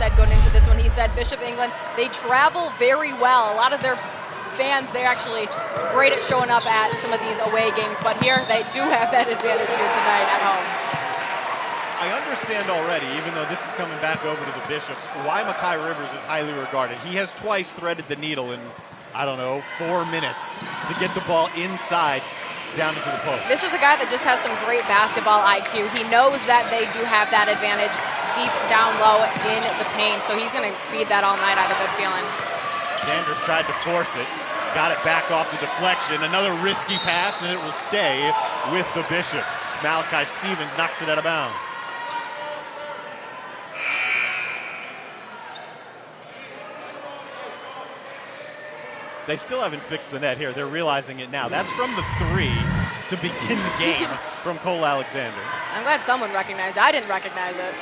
said going into this one. He said Bishop England, they travel very well. A lot of their fans, they're actually great at showing up at some of these away games, but here they do have that advantage here tonight at home. I understand already, even though this is coming back over to the Bishops, why Mekhi Rivers is highly regarded. He has twice threaded the needle in, I don't know, 4 minutes to get the ball inside down into the post. This is a guy that just has some great basketball IQ. He knows that they do have that advantage deep down low in the paint, so he's going to feed that all night, I have a good feeling. Sanders tried to force it, got it back off the deflection. Another risky pass, and it will stay with the Bishops. Malachi Stevens knocks it out of bounds. They still haven't fixed the net here. They're realizing it now. That's from the 3 to begin the game from Cole Alexander. I'm glad someone recognized it. I didn't recognize it.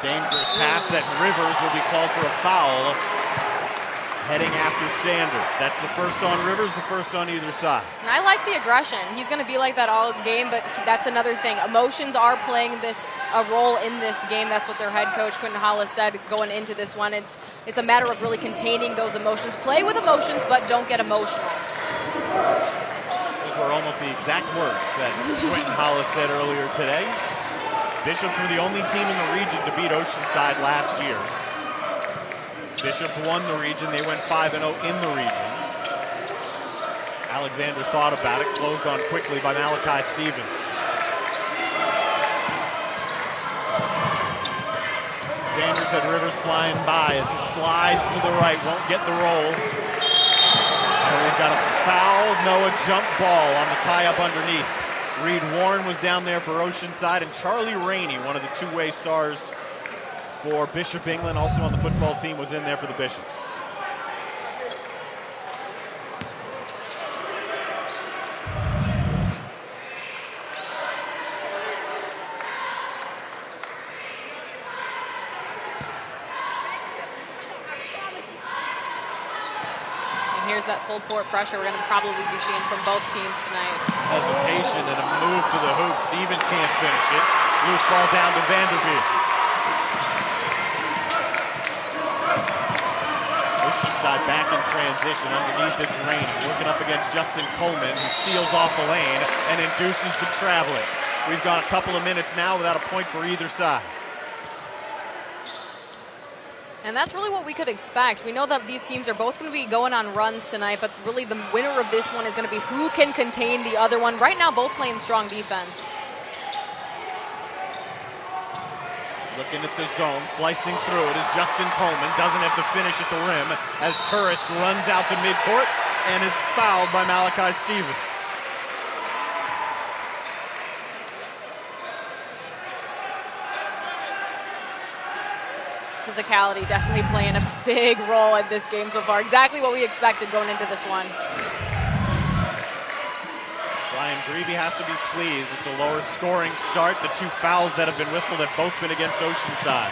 Dangerous pass that Rivers will be called for a foul. Heading after Sanders. That's the first on Rivers, the first on either side. And I like the aggression. He's going to be like that all game, but that's another thing. Emotions are playing a role in this game. That's what their head coach, Quentin Hollis, said going into this one. It's a matter of really containing those emotions. Play with emotions, but don't get emotional. Those were almost the exact words that Quentin Hollis said earlier today. Bishops were the only team in the region to beat Oceanside last year. Bishops won the region. They went 5-0 in the region. Alexander thought about it, closed on quickly by Malachi Stevens. Sanders had Rivers flying by as he slides to the right, won't get the roll. And we've got a foul, no, a jump ball on the tie-up underneath. Reed Warren was down there for Oceanside, and Charlie Rainey, one of the two-way stars for Bishop England, also on the football team, was in there for the Bishops. And here's that full court pressure we're going to probably be seeing from both teams tonight. Hesitation and a move to the hoop. Stevens can't finish it. Loose ball down to Vanderveer. Oceanside back in transition. Underneath it's Rainey, working up against Justin Coleman, who seals off the lane and induces the traveling. We've got a couple of minutes now without a point for either side. And that's really what we could expect. We know that these teams are both going to be going on runs tonight, but really the winner of this one is going to be who can contain the other one. Right now, both playing strong defense. Looking at the zone, slicing through it is Justin Coleman. Doesn't have to finish at the rim as Tourist runs out to midcourt and is fouled by Malachi Stevens. Physicality definitely playing a big role in this game so far. Exactly what we expected going into this one. Brian Grebe has to be pleased. It's a lower scoring start. The 2 fouls that have been whistled have both been against Oceanside.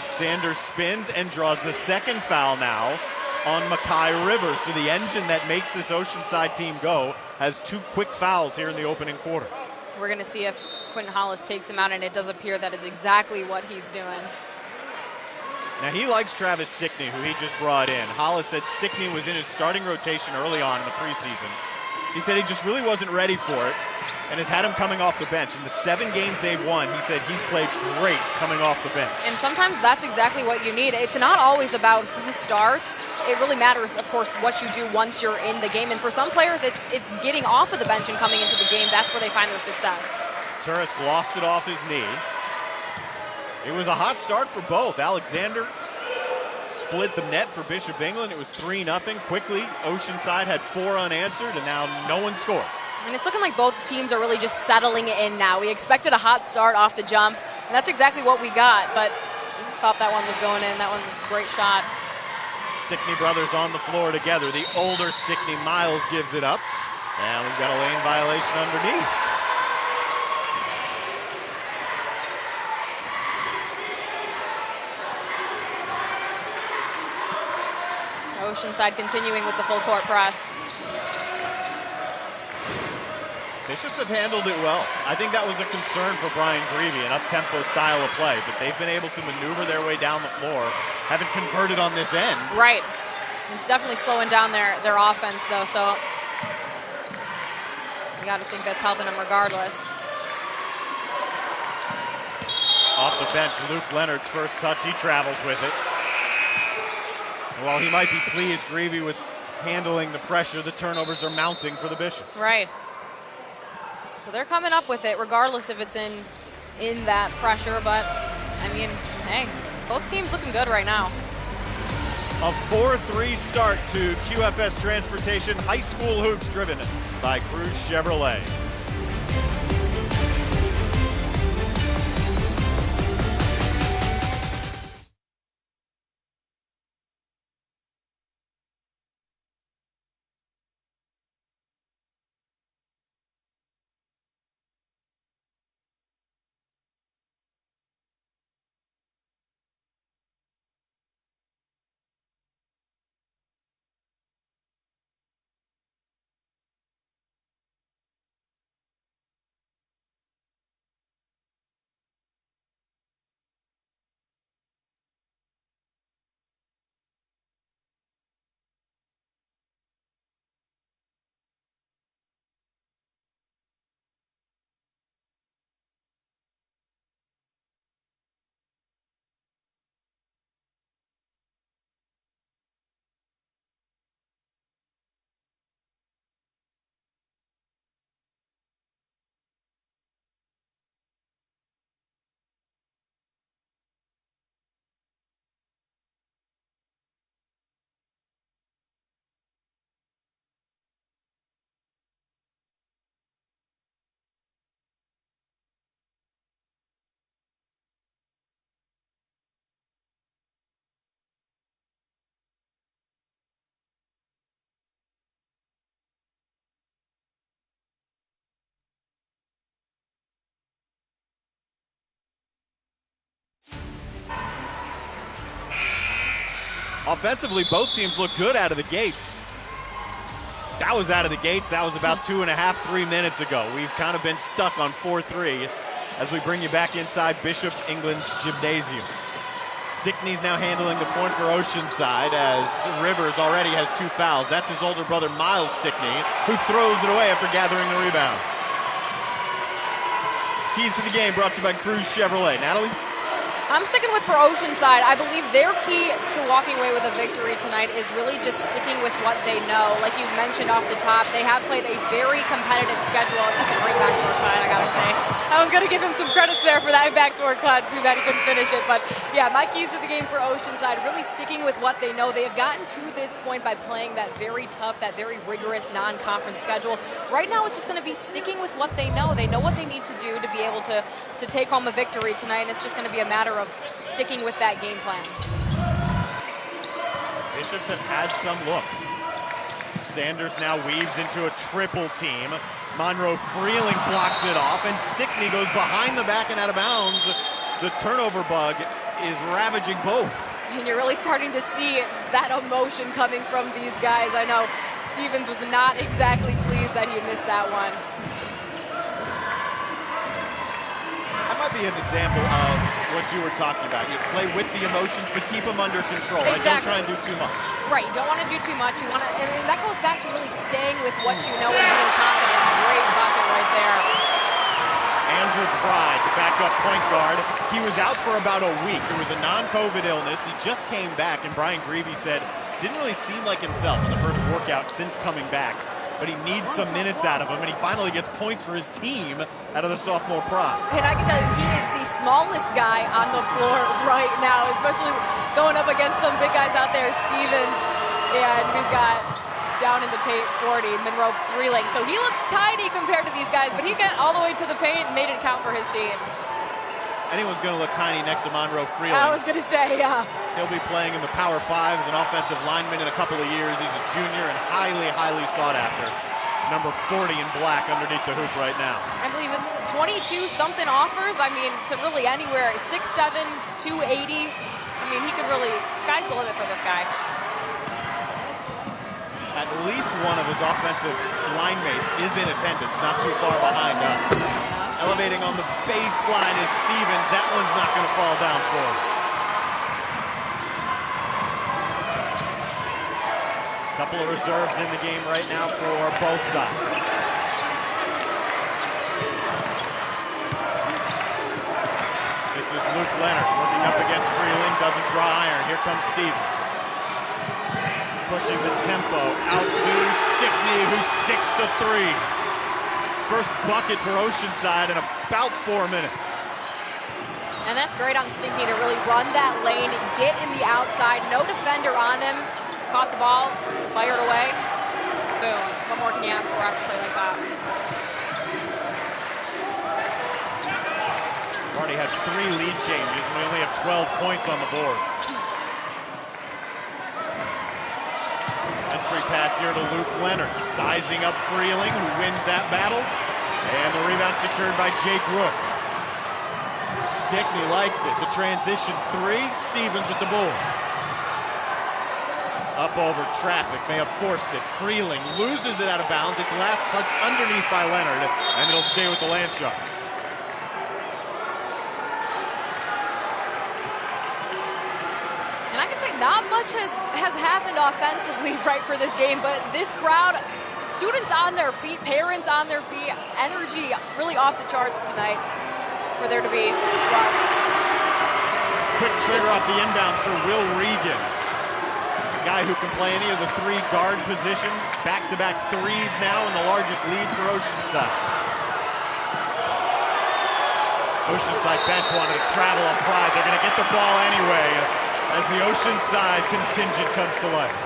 Sanders spins and draws the second foul now on Mekhi Rivers. So the engine that makes this Oceanside team go has 2 quick fouls here in the opening quarter. We're going to see if Quentin Hollis takes him out, and it does appear that is exactly what he's doing. Now, he likes Travis Stickney, who he just brought in. Hollis said Stickney was in his starting rotation early on in the preseason. He said he just really wasn't ready for it and has had him coming off the bench. In the 7 games they've won, he said he's played great coming off the bench. And sometimes that's exactly what you need. It's not always about who starts. It really matters, of course, what you do once you're in the game. And for some players, it's getting off of the bench and coming into the game. That's where they find their success. Turris glossed it off his knee. It was a hot start for both. Alexander split the net for Bishop England. It was 3-0 quickly. Oceanside had 4 unanswered, and now no one scored. And it's looking like both teams are really just settling in now. We expected a hot start off the jump, and that's exactly what we got, but thought that one was going in. That one was a great shot. Stickney brothers on the floor together. The older Stickney, Miles, gives it up, and we've got a lane violation underneath. Oceanside continuing with the full court press. Bishops have handled it well. I think that was a concern for Brian Greavy, an up-tempo style of play, but they've been able to maneuver their way down the floor, haven't converted on this end. Right. It's definitely slowing down their offense, though, so you got to think that's helping them regardless. Off the bench, Luke Leonard's first touch, he travels with it. And while he might be pleased, Greavy, with handling the pressure, the turnovers are mounting for the Bishops. Right. So they're coming up with it, regardless if it's in that pressure. But, I mean, hey, both teams looking good right now. A 4-3 start to QFS Transportation High School Hoops, driven by Cruz Chevrolet. Offensively, both teams look good out of the gates. That was out of the gates. That was about 2.5, 3 minutes ago. We've kind of been stuck on 4-3 as we bring you back inside Bishop England's gymnasium. Stickney's now handling the point for Oceanside as Rivers already has 2 fouls. That's his older brother, Miles Stickney, who throws it away after gathering the rebound. Keys to the game brought to you by Cruz Chevrolet. Natalie? I'm sticking with for Oceanside. I believe their key to walking away with a victory tonight is really just sticking with what they know. Like you mentioned off the top, they have played a very competitive schedule. That's a great backdoor cut, I gotta say. I was gonna give him some credits there for that backdoor cut. Too bad he couldn't finish it. But yeah, my keys to the game for Oceanside, really sticking with what they know. They have gotten to this point by playing that very tough, that very rigorous non-conference schedule. Right now, it's just gonna be sticking with what they know. They know what they need to do to be able to take home a victory tonight, and it's just gonna be a matter of sticking with that game plan. Bishops have had some looks. Sanders now weaves into a triple team. Monroe Freeling blocks it off, and Stickney goes behind the back and out of bounds. The turnover bug is ravaging both. And you're really starting to see that emotion coming from these guys. I know Stevens was not exactly pleased that he missed that one. That might be an example of what you were talking about. You play with the emotions, but keep them under control. Exactly. Like, don't try and do too much. Right, you don't want to do too much. You want to, and that goes back to really staying with what you know and being confident. Great bucket right there. Andrew Pride, the backup point guard. He was out for about a week. It was a non-COVID illness. He just came back, and Brian Greavy said didn't really seem like himself in the first workout since coming back. But he needs some minutes out of him, and he finally gets points for his team out of the sophomore Pride. And I can tell you, he is the smallest guy on the floor right now, especially going up against some big guys out there, Stevens, and we've got down in the paint 40, Monroe Freeling. So he looks tiny compared to these guys, but he got all the way to the paint and made it count for his team. Anyone's going to look tiny next to Monroe Freeling. I was going to say, yeah. He'll be playing in the Power 5 as an offensive lineman in a couple of years. He's a junior and highly, highly sought after. Number 40 in black underneath the hoop right now. I believe it's 22-something offers. I mean, to really anywhere. 6'7", 280. I mean, he could really, sky's the limit for this guy. at least one of his offensive line mates is in attendance, not too far behind us. Elevating on the baseline is Stevens. That one's not going to fall down for him. Couple of reserves in the game right now for both sides. This is Luke Leonard working up against Freeling, doesn't draw iron. Here comes Stevens. Pushing the tempo out to Stickney, who sticks the three. First bucket for Oceanside in about 4 minutes. And that's great on Stickney to really run that lane, get in the outside, no defender on him. Caught the ball, fired away, boom. What more can you ask for after a play like that? We've already had 3 lead changes, and we only have 12 points on the board. Entry pass here to Luke Leonard, sizing up Freeling, who wins that battle. And the rebound secured by Jake Rook. Stickney likes it. The transition 3, Stevens with the board. Up over traffic, may have forced it. Freeling loses it out of bounds. Its last touch underneath by Leonard, and it'll stay with the Land Sharks. And I can say not much has happened offensively right for this game, but this crowd, students on their feet, parents on their feet, energy really off the charts tonight for there to be. Quick trigger off the inbound for Will Regan. Guy who can play any of the 3 guard positions. Back-to-back threes now, and the largest lead for Oceanside. Oceanside bench wanted to travel on pride. They're going to get the ball anyway as the Oceanside contingent comes to life.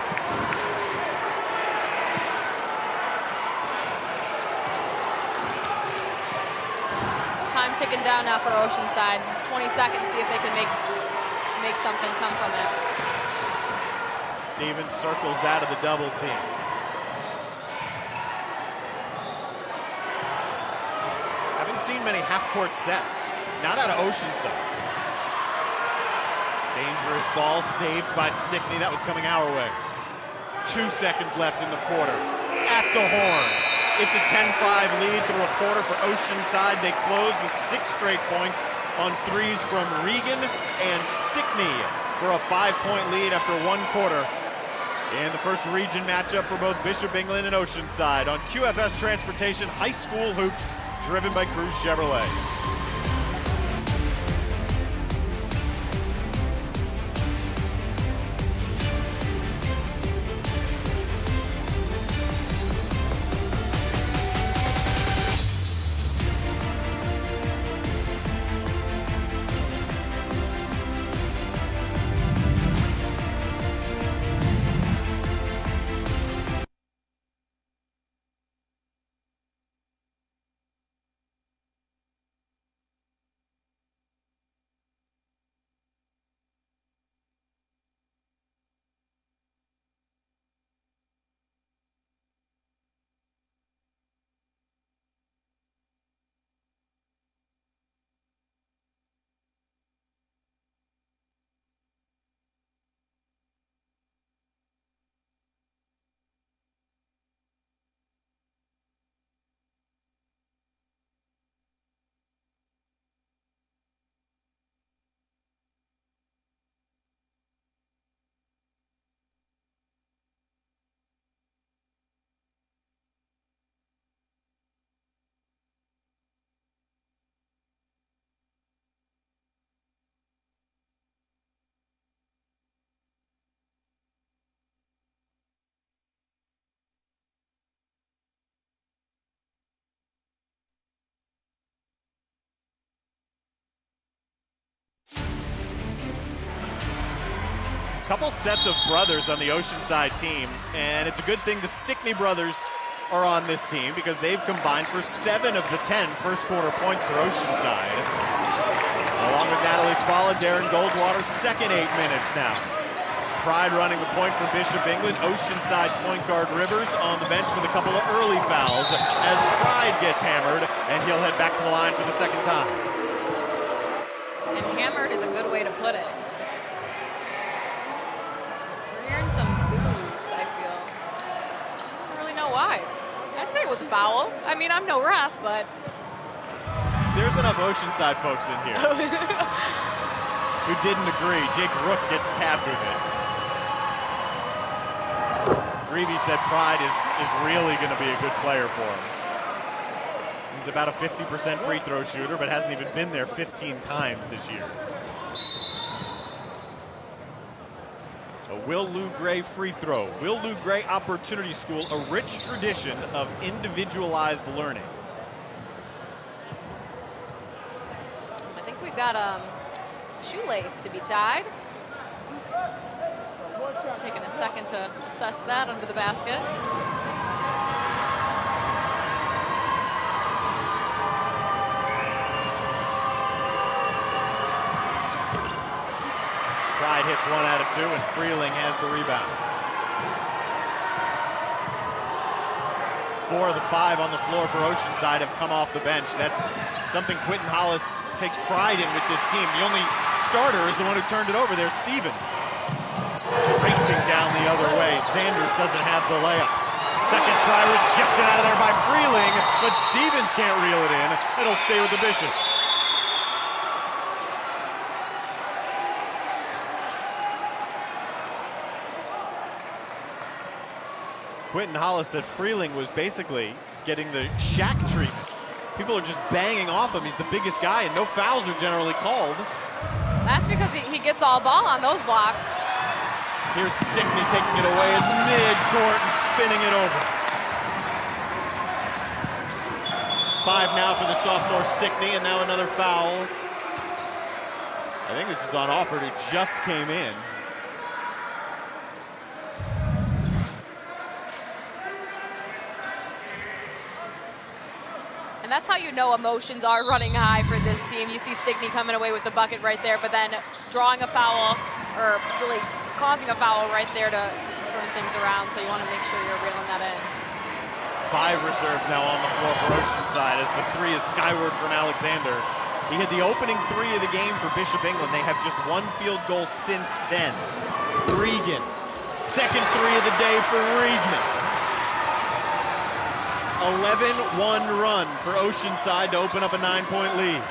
Time ticking down now for Oceanside. 20 seconds, see if they can make something come from it. Stevens circles out of the double team. Haven't seen many half-court sets. Not out of Oceanside. Dangerous ball saved by Stickney. That was coming our way. 2 seconds left in the quarter. At the horn. It's a 10-5 lead through a quarter for Oceanside. They close with 6 straight points on threes from Regan and Stickney for a 5-point lead after 1 quarter. In the first region matchup for both Bishop England and Oceanside on QFS Transportation High School Hoops, driven by Cruz Chevrolet. Couple sets of brothers on the Oceanside team, and it's a good thing the Stickney brothers are on this team because they've combined for 7 of the 10 first quarter points for Oceanside. Along with Natalie Spalla, Darren Goldwater, second 8 minutes now. Pride running the point for Bishop England. Oceanside's point guard Rivers on the bench with a couple of early fouls as Pride gets hammered, and he'll head back to the line for the second time. And hammered is a good way to put it. We're hearing some boos, I feel. why. I'd say it was a foul. I mean, I'm no ref, but there's enough Oceanside folks in here who didn't agree. Jake Rook gets tabbed with it. Greavy said Pride is really going to be a good player for him. He's about a 50% free throw shooter, but hasn't even been there 15 times this year. A Will Lou Gray free throw. Will Lou Gray Opportunity School, a rich tradition of individualized learning. I think we've got a shoelace to be tied. Taking a second to assess that under the basket. Pride hits 1 out of 2, and Freeling has the rebound. 4 of the 5 on the floor for Oceanside have come off the bench. That's something Quentin Hollis takes pride in with this team. The only starter is the one who turned it over there, Stevens. Racing down the other way. Sanders doesn't have the layup. Second try rejected out of there by Freeling, but Stevens can't reel it in. It'll stay with the Bishops. Quentin Hollis said Freeling was basically getting the Shaq treatment. People are just banging off him. He's the biggest guy, and no fouls are generally called. That's because he gets all ball on those blocks. Here's Stickney taking it away at mid-court and spinning it over. 5 now for the sophomore Stickney, and now another foul. I think this is on Offord, who just came in. And that's how you know emotions are running high for this team. You see Stickney coming away with the bucket right there, but then drawing a foul, or really causing a foul right there to turn things around. So you want to make sure you're reeling that in. 5 reserves now on the floor for Oceanside as the 3 is skyward from Alexander. He hit the opening 3 of the game for Bishop England. They have just 1 field goal since then. Regan, second 3 of the day for Regan. 11-1 run for Oceanside to open up a 9-point lead.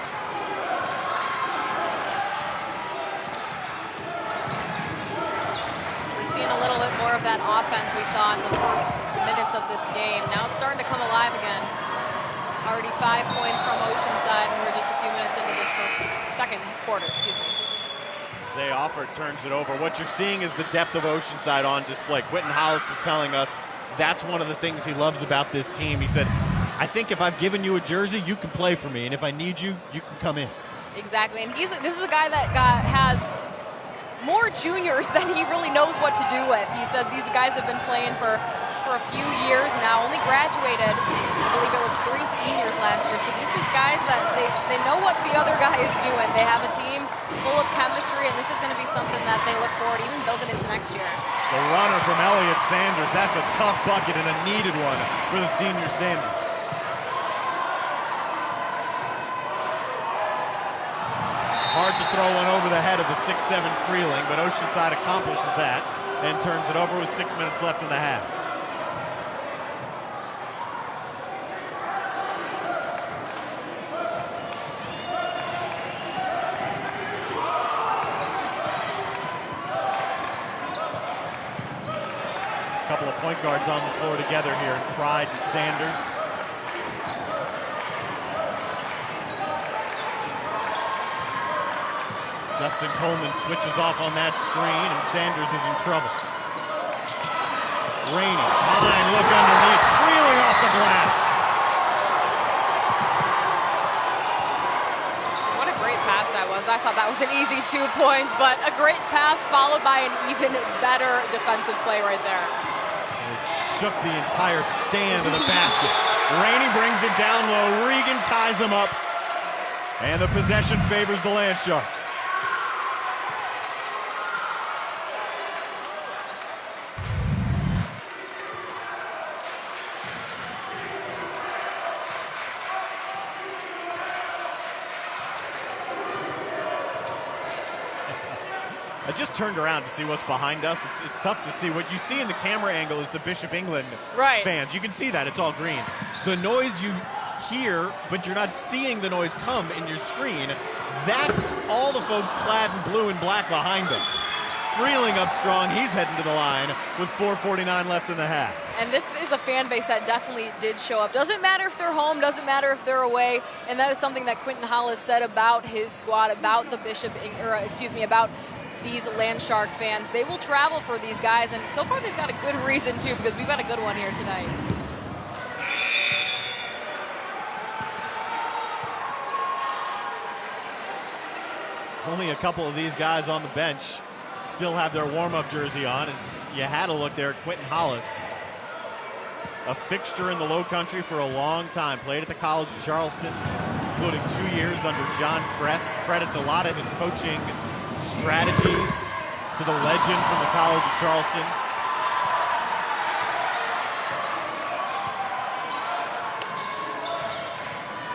We're seeing a little bit more of that offense we saw in the first minutes of this game. Now it's starting to come alive again. Already 5 points from Oceanside, and we're just a few minutes into this second quarter, excuse me. Zay Offord turns it over. What you're seeing is the depth of Oceanside on display. Quentin Hollis was telling us that's one of the things he loves about this team. He said, I think if I've given you a jersey, you can play for me, and if I need you, you can come in. Exactly, and this is a guy that has more juniors than he really knows what to do with. He said these guys have been playing for a few years now, only graduated, I believe it was 3 seniors last year. So this is guys that they know what the other guy is doing. They have a team full of chemistry, and this is going to be something that they look forward to even building into next year. The runner from Elliott Sanders, that's a tough bucket and a needed one for the senior Sanders. Hard to throw one over the head of the 6'7" Freeling, but Oceanside accomplishes that and turns it over with 6 minutes left in the half. Couple of point guards on the floor together here, Pride and Sanders. Justin Coleman switches off on that screen, and Sanders is in trouble. Rainey, fine look underneath, Freeling off the glass. What a great pass that was. I thought that was an easy 2 points, but a great pass followed by an even better defensive play right there. It shook the entire stand of the basket. Rainey brings it down low. Regan ties him up. And the possession favors the Land Sharks. I just turned around to see what's behind us. It's tough to see. What you see in the camera angle is the Bishop England fans. You can see that. It's all green. The noise you hear, but you're not seeing the noise come in your screen, that's all the folks clad in blue and black behind us. Freeling up strong. He's heading to the line with 4:49 left in the half. And this is a fan base that definitely did show up. Doesn't matter if they're home, doesn't matter if they're away. And that is something that Quentin Hollis said about his squad, about the about these Land Shark fans. They will travel for these guys, and so far they've got a good reason to, because we've got a good one here tonight. Only a couple of these guys on the bench still have their warm-up jersey on, as you had a look there at Quentin Hollis. A fixture in the Low Country for a long time. Played at the College of Charleston, including 2 years under John Kress. Credits a lot of his coaching strategies to the legend from the College of Charleston.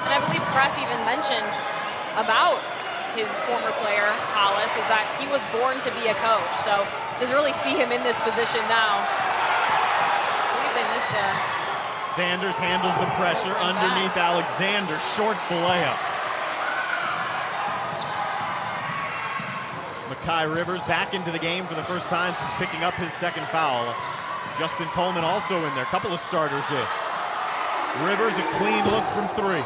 And I believe Kress even mentioned about his former player, Hollis, is that he was born to be a coach. So just really see him in this position now. I believe they missed a... Sanders handles the pressure underneath Alexander, shorts the layup. Makai Rivers back into the game for the first time since picking up his second foul. Justin Coleman also in there, a couple of starters in. Rivers, a clean look from three.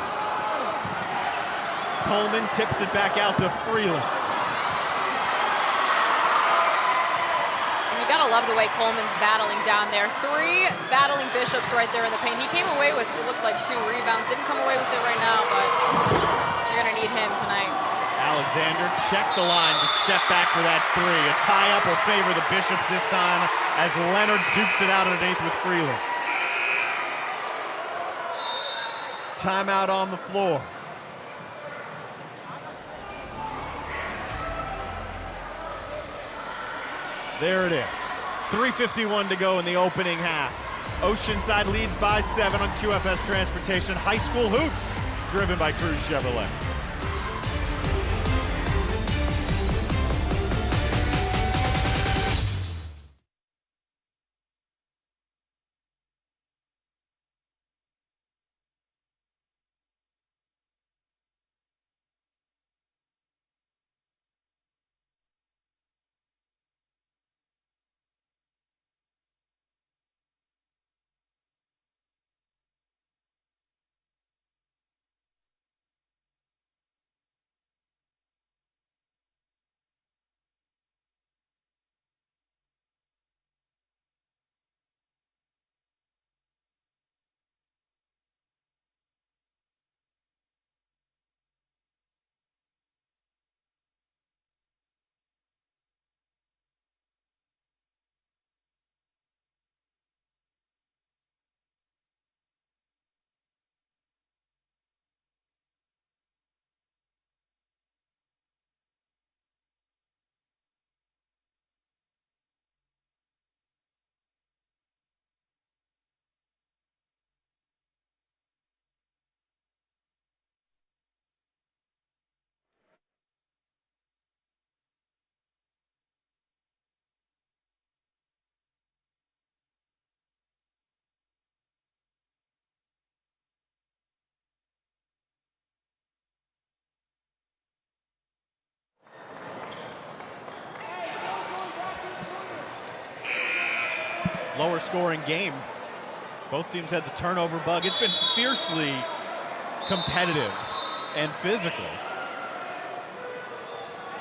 Coleman tips it back out to Freeland. And you gotta love the way Coleman's battling down there. Three battling Bishops right there in the paint. He came away with, it looked like 2 rebounds. Didn't come away with it right now, but you're gonna need him tonight. Alexander checked the line to step back for that three. A tie-up will favor the Bishops this time as Leonard dukes it out underneath with Freeland. Timeout on the floor. There it is. 3:51 to go in the opening half. Oceanside leads by 7 on QFS Transportation. High school hoops, driven by Cruz Chevrolet. Lower scoring game. Both teams had the turnover bug. It's been fiercely competitive and physical.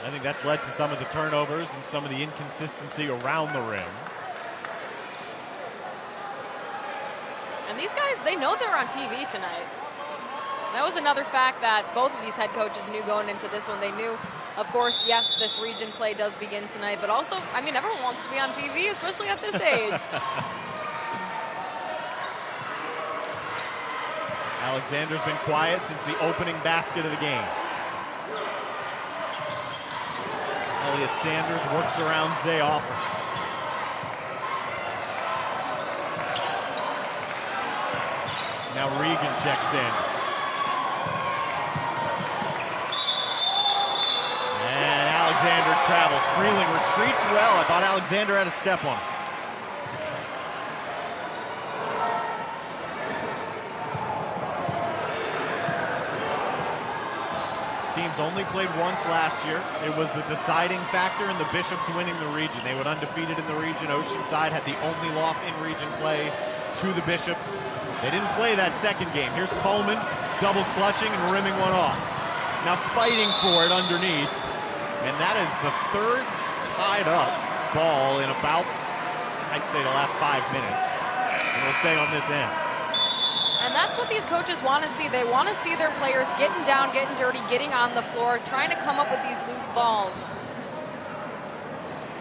I think that's led to some of the turnovers and some of the inconsistency around the rim. And these guys, they know they're on TV tonight. That was another fact that both of these head coaches knew going into this one. They knew, of course, yes, this region play does begin tonight, but also, I mean, everyone wants to be on TV, especially at this age. Alexander's been quiet since the opening basket of the game. Elliott Sanders works around Zay Offer. Now Regan checks Sanders. And Alexander travels. Freeling retreats well. I thought Alexander had a step on it. Teams only played once last year. It was the deciding factor in the Bishops winning the region. They went undefeated in the region. Oceanside had the only loss in region play to the Bishops. They didn't play that second game. Here's Coleman double clutching and rimming one off. Now fighting for it underneath. And that is the third tied up ball in about, I'd say, the last 5 minutes. And we'll stay on this end. And that's what these coaches want to see. They want to see their players getting down, getting dirty, getting on the floor, trying to come up with these loose balls.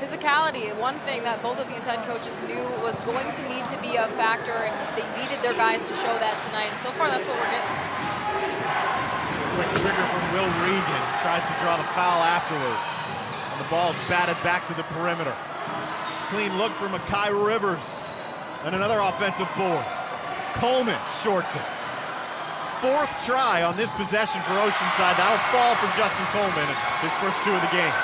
Physicality, one thing that both of these head coaches knew was going to need to be a factor, and they needed their guys to show that tonight. And so far, that's what we're getting. Quick trigger from Will Regan. Tries to draw the foul afterwards. And the ball's batted back to the perimeter. Clean look for Makai Rivers. And another offensive board. Coleman shorts it. Fourth try on this possession for Oceanside. That'll fall for Justin Coleman, his first 2 of the game.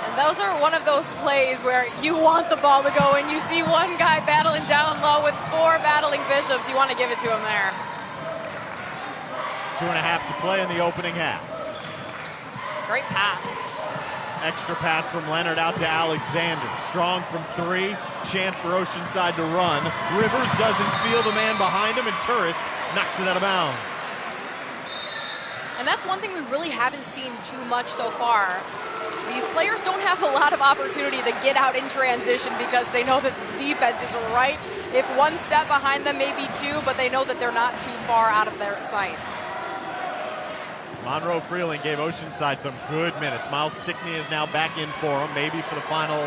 And those are one of those plays where you want the ball to go and you see one guy battling down low with 4 battling Bishops. You want to give it to him there. 2.5 to play in the opening half. Great pass. Extra pass from Leonard out to Alexander. Strong from 3. Chance for Oceanside to run. Rivers doesn't feel the man behind him, and Turris knocks it out of bounds. And that's one thing we really haven't seen too much so far. These players don't have a lot of opportunity to get out in transition because they know that the defense is right. If 1 step behind them, maybe 2, but they know that they're not too far out of their sight. Monroe Freeling gave Oceanside some good minutes. Miles Stickney is now back in for him, maybe for the final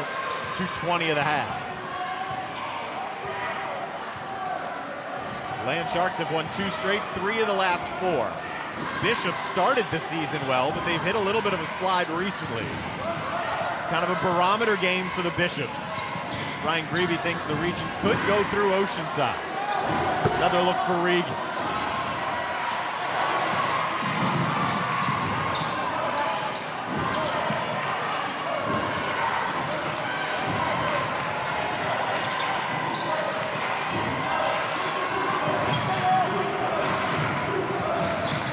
2:20 of the half. Land Sharks have won 2 straight, 3 of the last 4. Bishop started the season well, but they've hit a little bit of a slide recently. It's kind of a barometer game for the Bishops. Ryan Greavy thinks the region could go through Oceanside. Another look for Regan.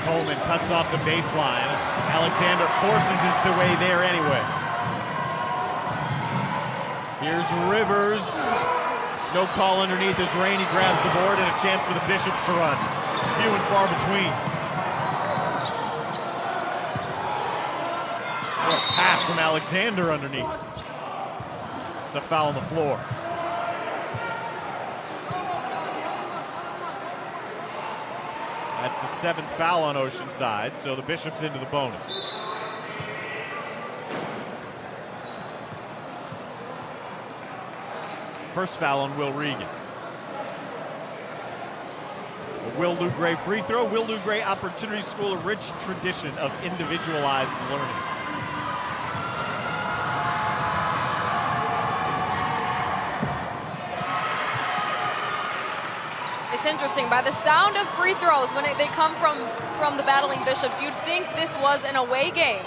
Coleman cuts off the baseline. Alexander forces his way there anyway. Here's Rivers. No call underneath as Rainey grabs the board and a chance for the Bishops to run. It's few and far between. What a pass from Alexander underneath. It's a foul on the floor. That's the 7th foul on Oceanside, so the Bishops into the bonus. First foul on Will Regan. A Will Lou Gray free throw. Will Lou Gray Opportunity School, a rich tradition of individualized learning. It's interesting. By the sound of free throws, when they come from the battling Bishops, you'd think this was an away game.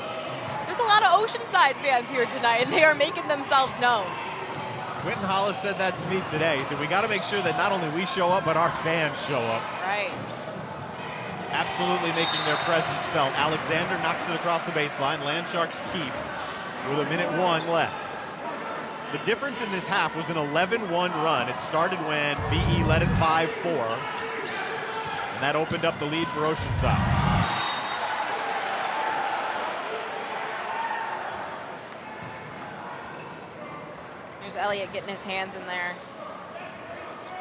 There's a lot of Oceanside fans here tonight, and they are making themselves known. Quentin Hollis said that to me today. He said, we got to make sure that not only we show up, but our fans show up. Right. Absolutely making their presence felt. Alexander knocks it across the baseline. Land Sharks keep with 1:01 left. The difference in this half was an 11-1 run. It started when BE led it 5-4. And that opened up the lead for Oceanside. Here's Elliott getting his hands in there.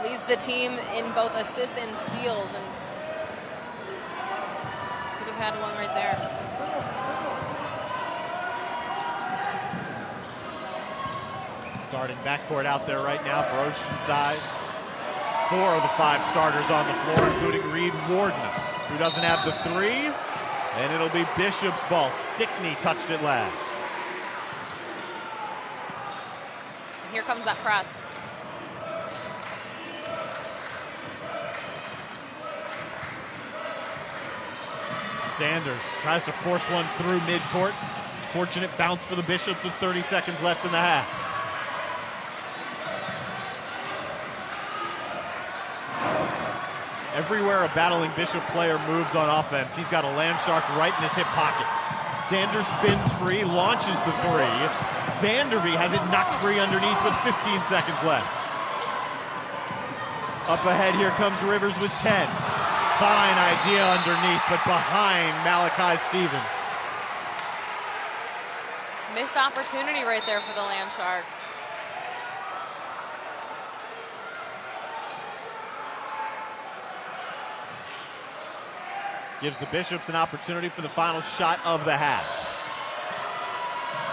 Leads the team in both assists and steals, and could have had one right there. Starting backcourt out there right now for Oceanside. 4 of the 5 starters on the floor, including Reed Warden, who doesn't have the 3. And it'll be Bishop's ball. Stickney touched it last. Here comes that press. Sanders tries to force one through midcourt. Fortunate bounce for the Bishops with 30 seconds left in the half. Everywhere a battling Bishop player moves on offense, he's got a land shark right in his hip pocket. Sanders spins free, launches the three. Vanderby has it knocked free underneath with 15 seconds left. Up ahead, here comes Rivers with 10. Fine idea underneath, but behind Malachi Stevens. Missed opportunity right there for the Land Sharks. Gives the Bishops an opportunity for the final shot of the half.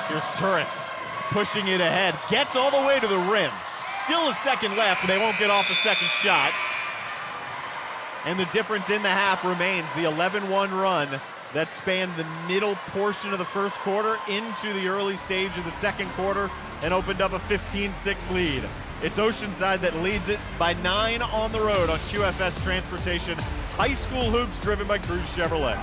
Here's Turris pushing it ahead. Gets all the way to the rim. Still a second left, but they won't get off a second shot. And the difference in the half remains the 11-1 run that spanned the middle portion of the first quarter into the early stage of the second quarter and opened up a 15-6 lead. It's Oceanside that leads it by 9 on the road on QFS Transportation. High school hoops driven by Cruz Chevrolet.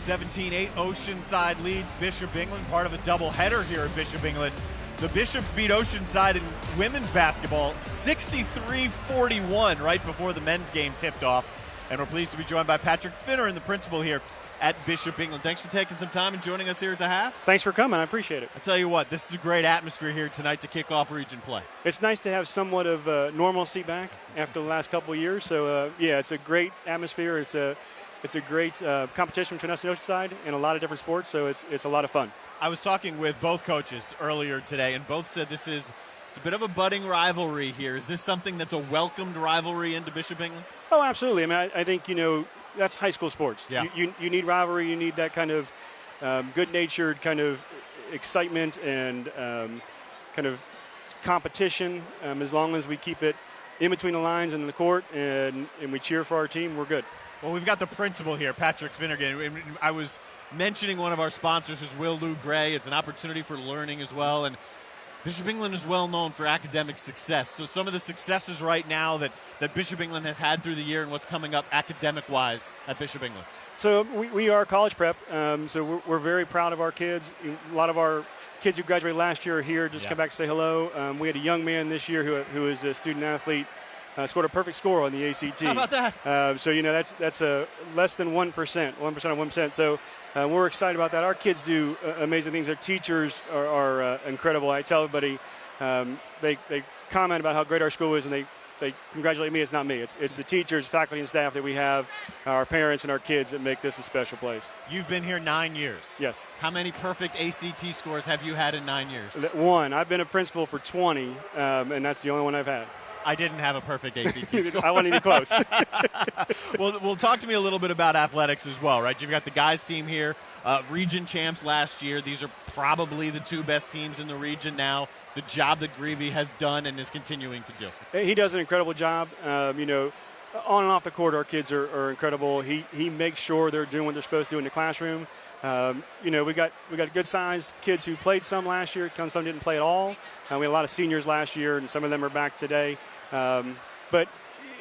(17-8) Oceanside leads Bishop England, part of a doubleheader here at Bishop England. The Bishops beat Oceanside in women's basketball 63-41 right before the men's game tipped off. And we're pleased to be joined by Patrick Finneran, the principal here at Bishop England. Thanks for taking some time and joining us here at the half. Thanks for coming. I appreciate it. I tell you what, this is a great atmosphere here tonight to kick off region play. It's nice to have somewhat of normalcy back after the last couple of years. So, yeah, it's a great atmosphere. It's a great competition between us and Oceanside in a lot of different sports, so it's a lot of fun. I was talking with both coaches earlier today, and both said it's a bit of a budding rivalry here. Is this something that's a welcomed rivalry into Bishop England? Oh, absolutely. I mean, I think, that's high school sports. Yeah. You need rivalry. You need that kind of good-natured kind of excitement and kind of competition. As long as we keep it in between the lines and in the court and we cheer for our team, we're good. Well, we've got the principal here, Patrick Finneran. I was mentioning one of our sponsors is Will Lou Gray. It's an opportunity for learning as well. And Bishop England is well known for academic success. So some of the successes right now that Bishop England has had through the year and what's coming up academic-wise at Bishop England. So we are college prep. So we're very proud of our kids. A lot of our kids who graduated last year are here. Just come back to say hello. We had a young man this year who is a student athlete. Scored a perfect score on the ACT. How about that? So that's a less than 1%, 1% of 1%. So we're excited about that. Our kids do amazing things. Their teachers are incredible. I tell everybody, they comment about how great our school is, and they congratulate me. It's not me. It's the teachers, faculty, and staff that we have, our parents, and our kids that make this a special place. You've been here 9 years. Yes. How many perfect ACT scores have you had in 9 years? One. I've been a principal for 20, and that's the only one I've had. I didn't have a perfect ACT score. I wasn't even close. Well, talk to me a little bit about athletics as well, right? You've got the guys team here, region champs last year. These are probably the two best teams in the region now. The job that Greavy has done and is continuing to do. He does an incredible job. on and off the court, our kids are incredible. He makes sure they're doing what they're supposed to do in the classroom. We got good sized kids who played some last year. Some didn't play at all. We had a lot of seniors last year, and some of them are back today. But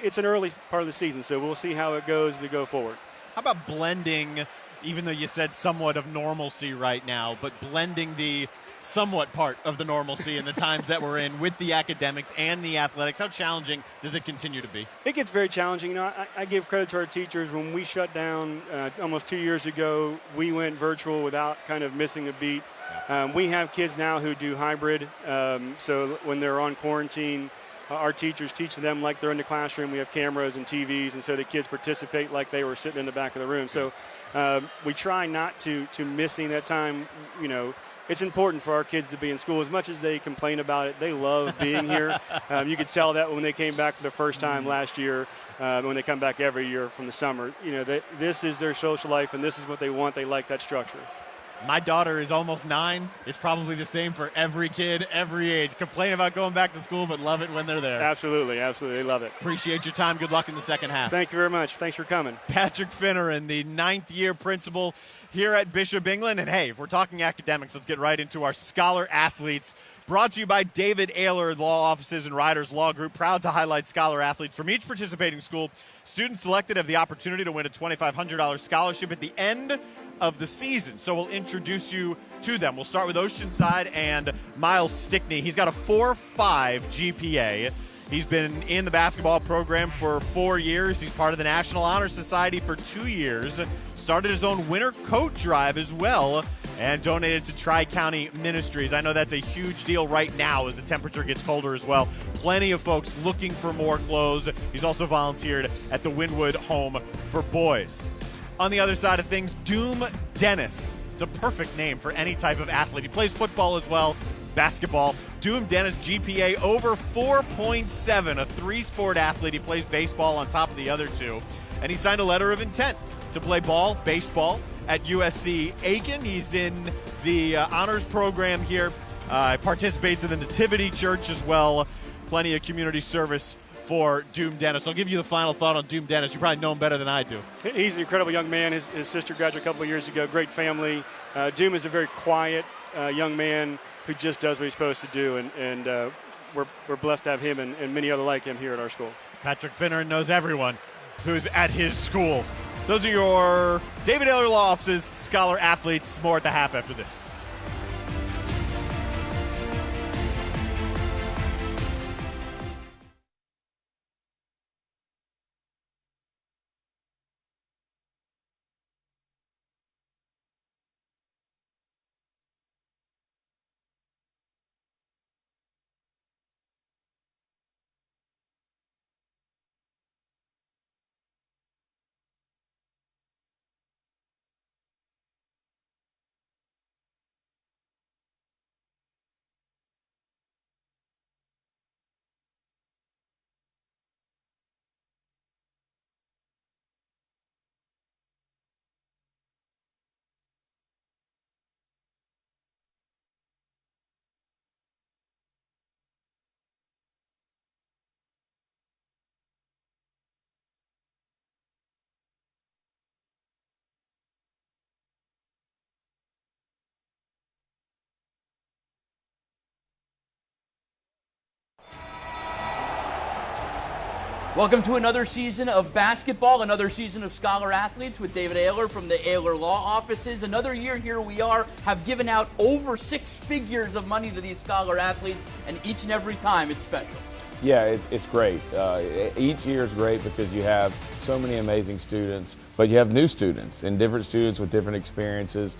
it's an early part of the season, so we'll see how it goes as we go forward. How about blending, even though you said somewhat of normalcy right now, but blending the somewhat part of the normalcy in the times that we're in with the academics and the athletics? How challenging does it continue to be? It gets very challenging. I give credit to our teachers. When we shut down almost 2 years ago, we went virtual without kind of missing a beat. We have kids now who do hybrid, so when they're on quarantine, our teachers teach them like they're in the classroom. We have cameras and TVs, and so the kids participate like they were sitting in the back of the room. So we try not to missing that time. It's important for our kids to be in school. As much as they complain about it, they love being here. You could tell that when they came back for the first time last year, when they come back every year from the summer. This is their social life, and this is what they want. They like that structure. My daughter is almost 9. It's probably the same for every kid, every age. Complain about going back to school, but love it when they're there. Absolutely. They love it. Appreciate your time. Good luck in the second half. Thank you very much. Thanks for coming. Patrick Finneran, the 9th-year principal here at Bishop England. And, hey, if we're talking academics, let's get right into our Scholar Athletes. Brought to you by David Ayler Law Offices and Riders Law Group. Proud to highlight Scholar Athletes from each participating school. Students selected have the opportunity to win a $2,500 scholarship at the end of the season. So we'll introduce you to them. We'll start with Oceanside and Miles Stickney. He's got a 4.5 GPA. He's been in the basketball program for 4 years. He's part of the National Honor Society for 2 years. Started his own winter coat drive as well and donated to Tri-County Ministries. I know that's a huge deal right now as the temperature gets colder as well. Plenty of folks looking for more clothes. He's also volunteered at the Wynwood Home for Boys. On the other side of things, Doom Dennis. It's a perfect name for any type of athlete. He plays football as well, basketball. Doom Dennis, GPA over 4.7, a 3-sport athlete. He plays baseball on top of the other 2. And he signed a letter of intent to play baseball, at USC Aiken. He's in the honors program here. Participates in the Nativity Church as well. Plenty of community service for Doom Dennis. I'll give you the final thought on Doom Dennis. You probably know him better than I do. He's an incredible young man. His sister graduated a couple of years ago. Great family. Doom is a very quiet young man who just does what he's supposed to do, and we're blessed to have him and many other like him here at our school. Patrick Finneran knows everyone who's at his school. Those are your David Ayler Law Office's Scholar Athletes. More at the half after this. Welcome to another season of basketball, another season of Scholar Athletes with David Ayler from the Ayler Law Offices. Another year here we are, have given out over 6 figures of money to these Scholar Athletes, and each and every time it's special. Yeah, it's great. Each year is great because you have so many amazing students, but you have new students and different students with different experiences.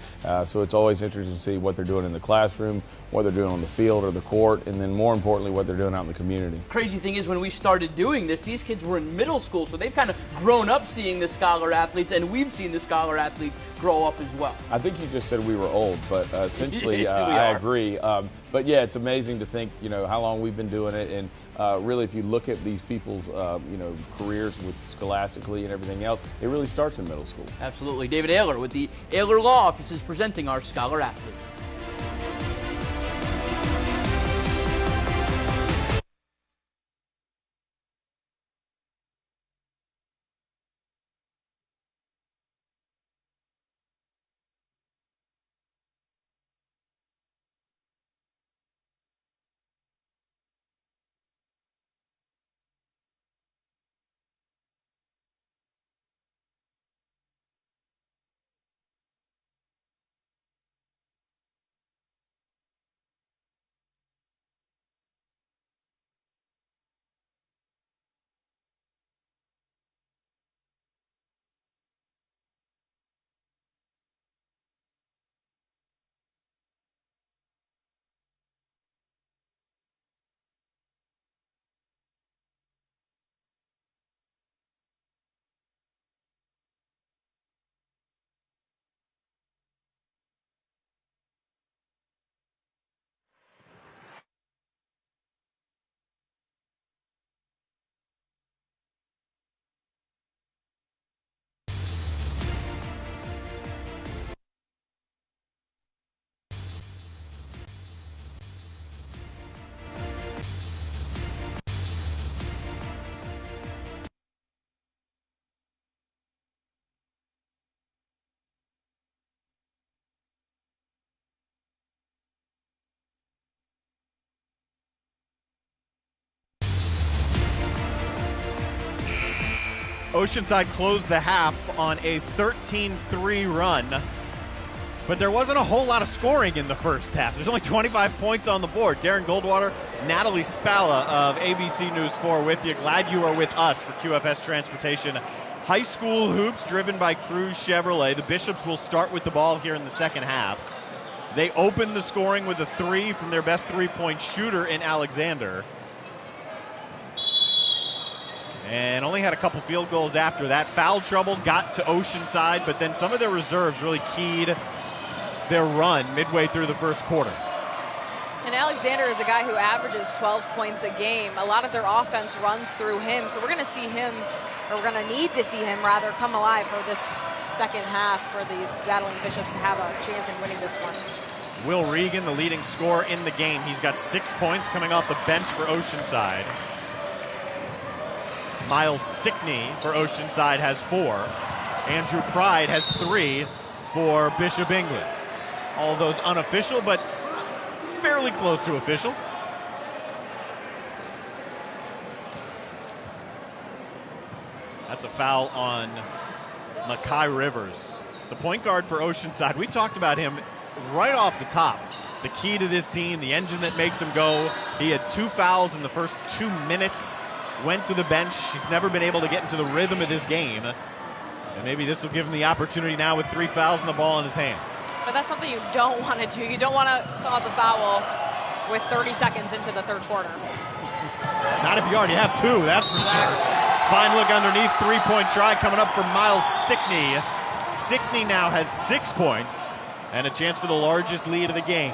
So it's always interesting to see what they're doing in the classroom, what they're doing on the field or the court, and then more importantly, what they're doing out in the community. Crazy thing is, when we started doing this, these kids were in middle school, so they've kind of grown up seeing the Scholar Athletes, and we've seen the Scholar Athletes grow up as well. I think you just said we were old, but essentially I agree. But yeah, it's amazing to think, how long we've been doing it, and really, if you look at these people's, careers with scholastically and everything else, it really starts in middle school. Absolutely. David Ayler with the Ayler Law Offices presenting our Scholar Athletes. Oceanside closed the half on a 13-3 run, but there wasn't a whole lot of scoring in the first half. There's only 25 points on the board. Darren Goldwater, Natalie Spalla of ABC News 4 with you. Glad you are with us for QFS Transportation. High school hoops driven by Cruz Chevrolet. The Bishops will start with the ball here in the second half. They opened the scoring with a 3 from their best three-point shooter in Alexander, and only had a couple field goals after that. Foul trouble got to Oceanside, but then some of their reserves really keyed their run midway through the first quarter. And Alexander is a guy who averages 12 points a game. A lot of their offense runs through him, so we're going to see him, or we're going to need to see him rather, come alive for this second half for these battling Bishops to have a chance in winning this one. Will Regan, the leading scorer in the game. He's got 6 points coming off the bench for Oceanside. Miles Stickney for Oceanside has 4. Andrew Pride has 3 for Bishop England. All of those unofficial, but fairly close to official. That's a foul on Makai Rivers, the point guard for Oceanside. We talked about him right off the top. The key to this team, the engine that makes him go. He had 2 fouls in the first 2 minutes. Went to the bench. He's never been able to get into the rhythm of this game. And maybe this will give him the opportunity now with 3 fouls and the ball in his hand. But that's something you don't want to do. You don't want to cause a foul with 30 seconds into the third quarter. Not if you already have 2, that's for sure. Fine look underneath, 3-point try coming up for Miles Stickney. Stickney now has 6 points and a chance for the largest lead of the game.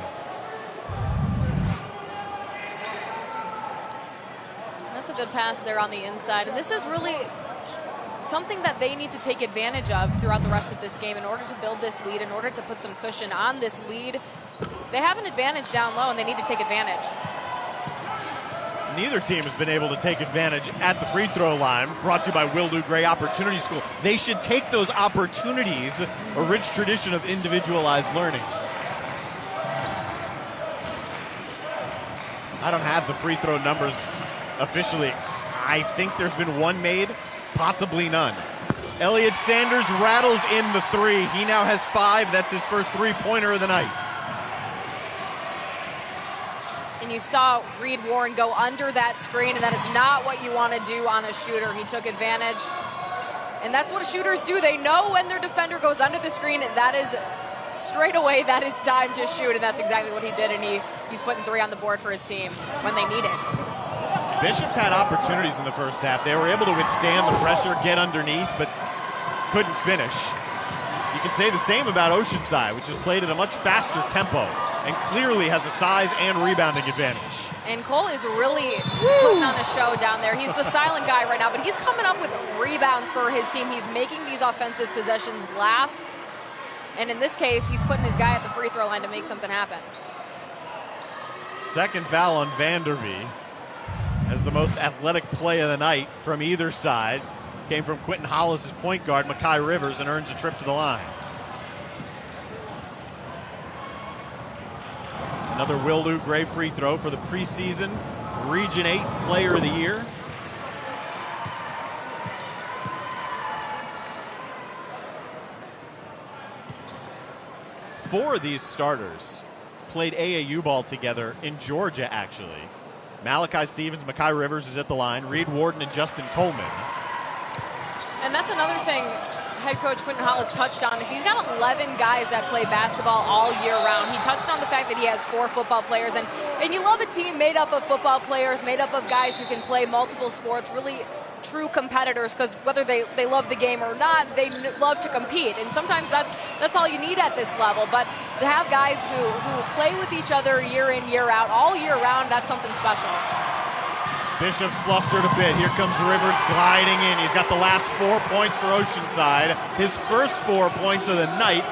That's a good pass there on the inside. And this is really something that they need to take advantage of throughout the rest of this game in order to build this lead, in order to put some cushion on this lead. They have an advantage down low, and they need to take advantage. Neither team has been able to take advantage at the free throw line. Brought to you by Will Lou Gray Opportunity School. They should take those opportunities, a rich tradition of individualized learning. I don't have the free throw numbers officially. I think there's been 1 made, possibly none. Elliot Sanders rattles in the 3. He now has 5. That's his first 3-pointer of the night. And you saw Reed Warren go under that screen, and that is not what you want to do on a shooter. He took advantage. And that's what shooters do. They know when their defender goes under the screen, that is straight away, that is time to shoot. And that's exactly what he did. And he's putting 3 on the board for his team when they need it. Bishops had opportunities in the first half. They were able to withstand the pressure, get underneath, but couldn't finish. You can say the same about Oceanside, which has played at a much faster tempo and clearly has a size and rebounding advantage. And Cole is really putting on a show down there. He's the silent guy right now, but he's coming up with rebounds for his team. He's making these offensive possessions last. And in this case, he's putting his guy at the free throw line to make something happen. Second foul on Vandervee as the most athletic play of the night from either side. Came from Quentin Hollis' point guard, Makai Rivers, and earns a trip to the line. Another Will Lou Gray free throw for the preseason Region 8 Player of the Year. Four of these starters played AAU ball together in Georgia, actually. Malachi Stevens, Makai Rivers is at the line, Reed Warden and Justin Coleman. And that's another thing head coach Quentin Hollis touched on is he's got 11 guys that play basketball all year round. He touched on the fact that he has 4 football players, and you love a team made up of football players, made up of guys who can play multiple sports, really true competitors, because whether they love the game or not, they love to compete. And sometimes that's all you need at this level. But to have guys who play with each other year in, year out, all year round, that's something special. Bishop's flustered a bit. Here comes Rivers gliding in. He's got the last 4 points for Oceanside. His first 4 points of the night,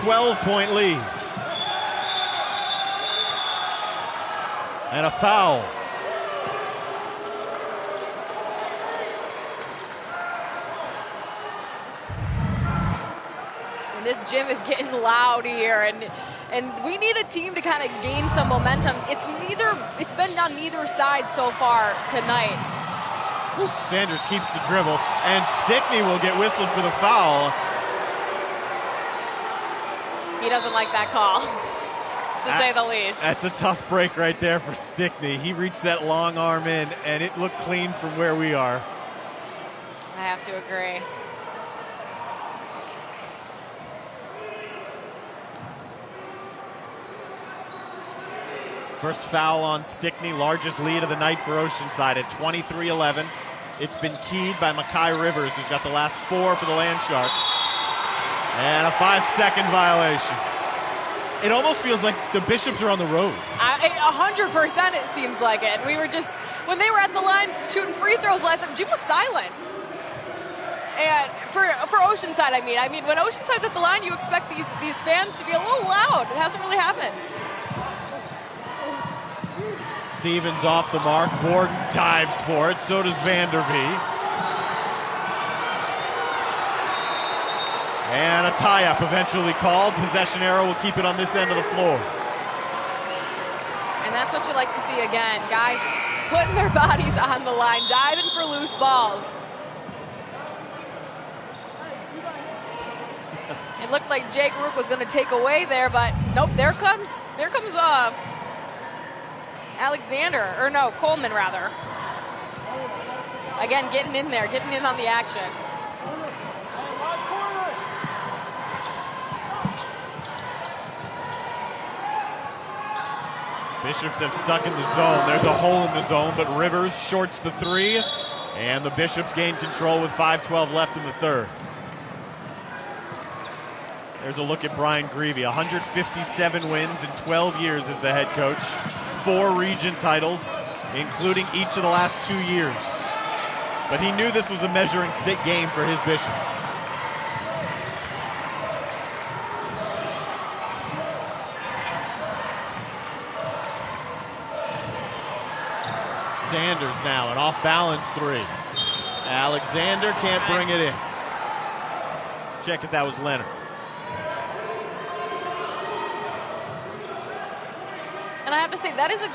12-point lead. And a foul. And this gym is getting loud here, and we need a team to kind of gain some momentum. It's been on neither side so far tonight. Sanders keeps the dribble, and Stickney will get whistled for the foul. He doesn't like that call, to say the least. That's a tough break right there for Stickney. He reached that long arm in, and it looked clean from where we are. I have to agree. First foul on Stickney, largest lead of the night for Oceanside at 23-11. It's been keyed by Makai Rivers, who's got the last 4 for the Land Sharks. And a 5-second violation. It almost feels like the Bishops are on the road. 100% it seems like it. We were just, when they were at the line shooting free throws last time, Jim was silent. And for Oceanside, I mean, when Oceanside's at the line, you expect these fans to be a little loud. It hasn't really happened. Stevens off the mark. Borden dives for it. So does Vandervee. And a tie-up eventually called. Possession arrow will keep it on this end of the floor. And that's what you like to see again. Guys putting their bodies on the line, diving for loose balls. It looked like Jake Rook was going to take away there, but nope, there comes Alexander, or no, Coleman rather. Again, getting in there, getting in on the action. Bishops have stuck in the zone. There's a hole in the zone, but Rivers shorts the 3, and the Bishops gain control with 5:12 left in the third. There's a look at Brian Greavy. 157 wins in 12 years as the head coach. 4 region titles, including each of the last 2 years. But he knew this was a measuring stick game for his Bishops. Sanders now, an off-balance 3. Alexander can't bring it in. Check if that was Leonard. And I have to say, that is a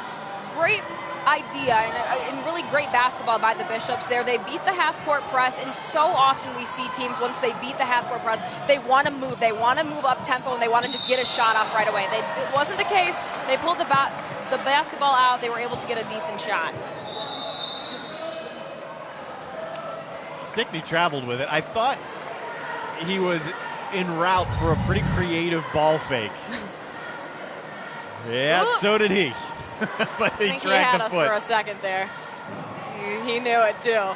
great idea and really great basketball by the Bishops there. They beat the half-court press, and so often we see teams, once they beat the half-court press, they want to move. They want to move up-tempo, and they want to just get a shot off right away. It wasn't the case. They pulled the basketball out. They were able to get a decent shot. Stickney traveled with it. I thought he was en route for a pretty creative ball fake. Yeah, so did he. But he I think he dragged had the us foot. for a second there. He knew it too.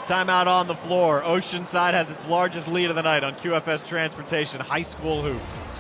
Timeout on the floor. Oceanside has its largest lead of the night on QFS Transportation High School Hoops.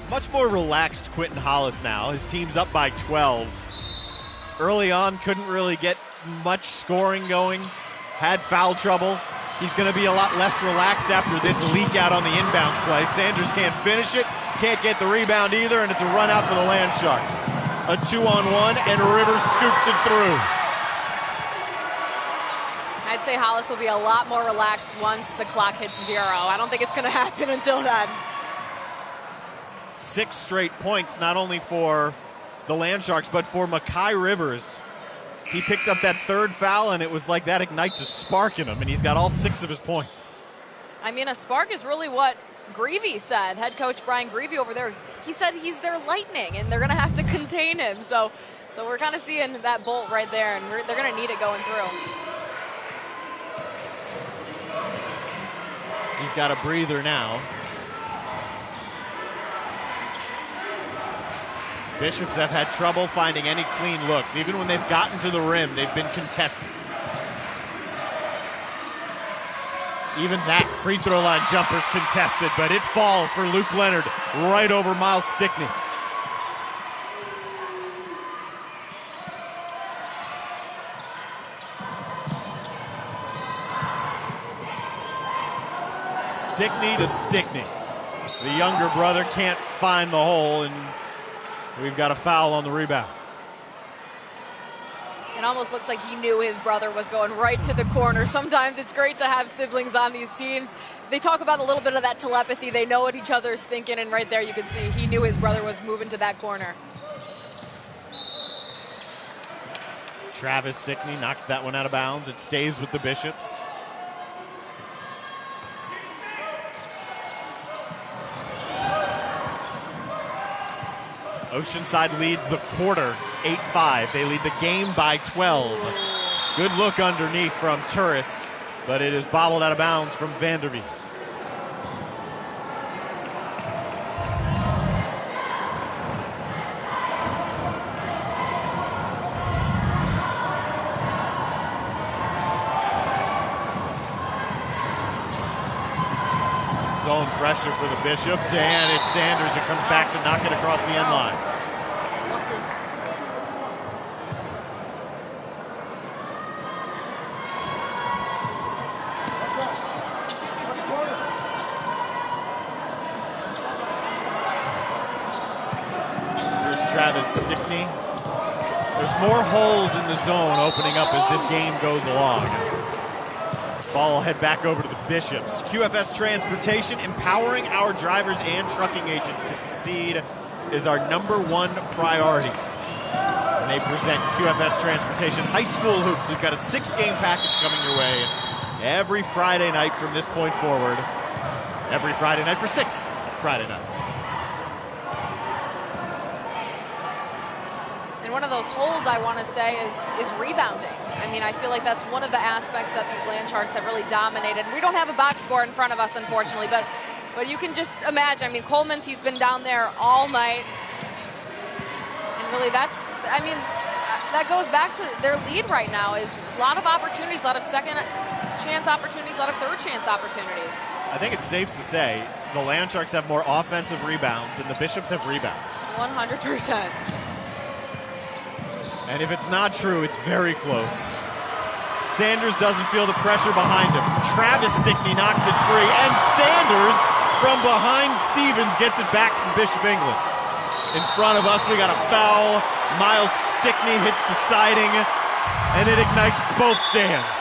Much more relaxed Quentin Hollis now. His team's up by 12. Early on, couldn't really get much scoring going. Had foul trouble. He's going to be a lot less relaxed after this leak out on the inbounds play. Sanders can't finish it, can't get the rebound either, and it's a run out for the Land Sharks. A 2-on-1, and Rivers scoops it through. I'd say Hollis will be a lot more relaxed once the clock hits 0. I don't think it's going to happen until then. 6 straight points, not only for the Land Sharks, but for Makai Rivers. He picked up that 3rd foul, and it was like that ignites a spark in him, and he's got all 6 of his points. I mean, a spark is really what Greavy said. Head coach Brian Greavy over there, he said he's their lightning, and they're going to have to contain him. So we're kind of seeing that bolt right there, and they're going to need it going through. He's got a breather now. Bishops have had trouble finding any clean looks. Even when they've gotten to the rim, they've been contested. Even that free throw line jumper's contested, but it falls for Luke Leonard right over Miles Stickney. Stickney to Stickney. The younger brother can't find the hole, and we've got a foul on the rebound. It almost looks like he knew his brother was going right to the corner. Sometimes it's great to have siblings on these teams. They talk about a little bit of that telepathy. They know what each other is thinking, and right there you can see he knew his brother was moving to that corner. Travis Stickney knocks that one out of bounds. It stays with the Bishops. Oceanside leads the quarter 8-5. They lead the game by 12. Good look underneath from Turisk, but it is bobbled out of bounds from Vanderveen. Zone pressure for the Bishops, and it's Sanders that comes back to knock it across the end line. Here's Travis Stickney. There's more holes in the zone opening up as this game goes along. Ball will head back over to the Bishops. QFS Transportation, empowering our drivers and trucking agents to succeed is our #1 priority. And they present QFS Transportation High School Hoops. We've got a 6-game package coming your way every Friday night from this point forward. Every Friday night for 6 Friday nights. And one of those holes I want to say is rebounding. I mean, I feel like that's one of the aspects that these Land Sharks have really dominated. We don't have a box score in front of us, unfortunately, but you can just imagine. I mean, Coleman's, he's been down there all night. And really that goes back to their lead right now is a lot of opportunities, a lot of second chance opportunities, a lot of third chance opportunities. I think it's safe to say the Land Sharks have more offensive rebounds than the Bishops have rebounds. 100%. And if it's not true, it's very close. Sanders doesn't feel the pressure behind him. Travis Stickney knocks it free, and Sanders from behind Stevens gets it back from Bishop England. In front of us, we got a foul. Miles Stickney hits the siding, and it ignites both stands.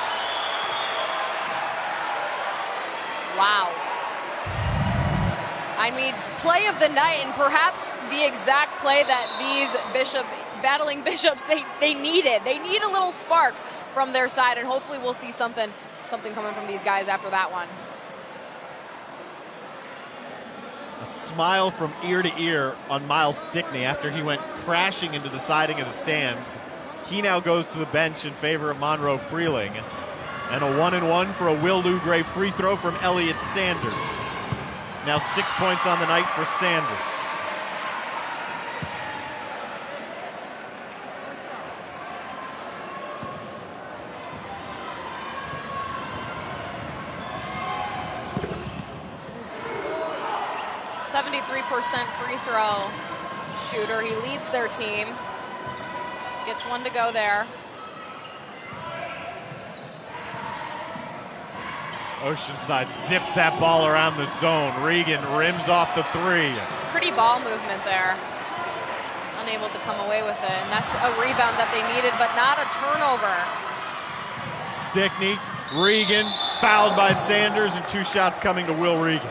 Wow. I mean, play of the night, and perhaps the exact play that these battling Bishops, they needed. They need a little spark from their side, and hopefully we'll see something coming from these guys after that one. A smile from ear to ear on Miles Stickney after he went crashing into the siding of the stands. He now goes to the bench in favor of Monroe Freeling. And a 1-and-1 for a Will Lou Gray free throw from Elliott Sanders. Now 6 points on the night for Sanders. .73% free throw shooter. He leads their team. Gets one to go there. Oceanside zips that ball around the zone. Regan rims off the three. Pretty ball movement there. Just unable to come away with it. And that's a rebound that they needed, but not a turnover. Stickney, Regan, fouled by Sanders, and 2 shots coming to Will Regan.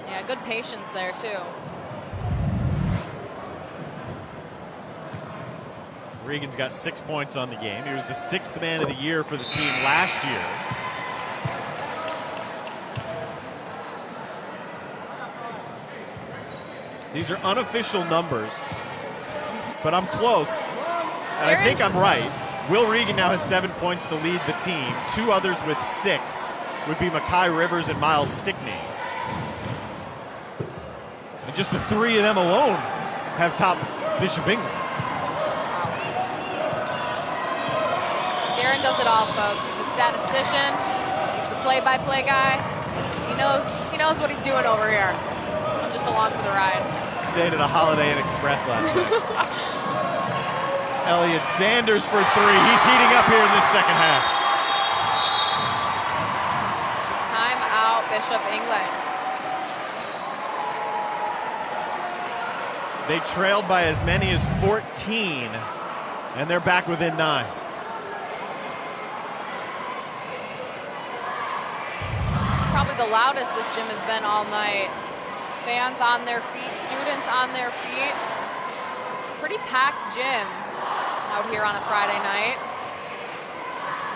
Yeah, good patience there too. Regan's got 6 points on the game. He was the 6th man of the year for the team last year. These are unofficial numbers, but I'm close. And I think I'm right. Will Regan now has 7 points to lead the team. 2 others with 6 would be Makai Rivers and Miles Stickney. And just the 3 of them alone have topped Bishop England. Darren does it all, folks. He's a statistician. He's the play-by-play guy. He knows what he's doing over here. I'm just along for the ride. Stayed at a Holiday Inn Express last night. Elliott Sanders for 3. He's heating up here in this second half. Timeout, Bishop England. They trailed by as many as 14, and they're back within 9. Probably the loudest this gym has been all night. Fans on their feet, students on their feet. Pretty packed gym out here on a Friday night.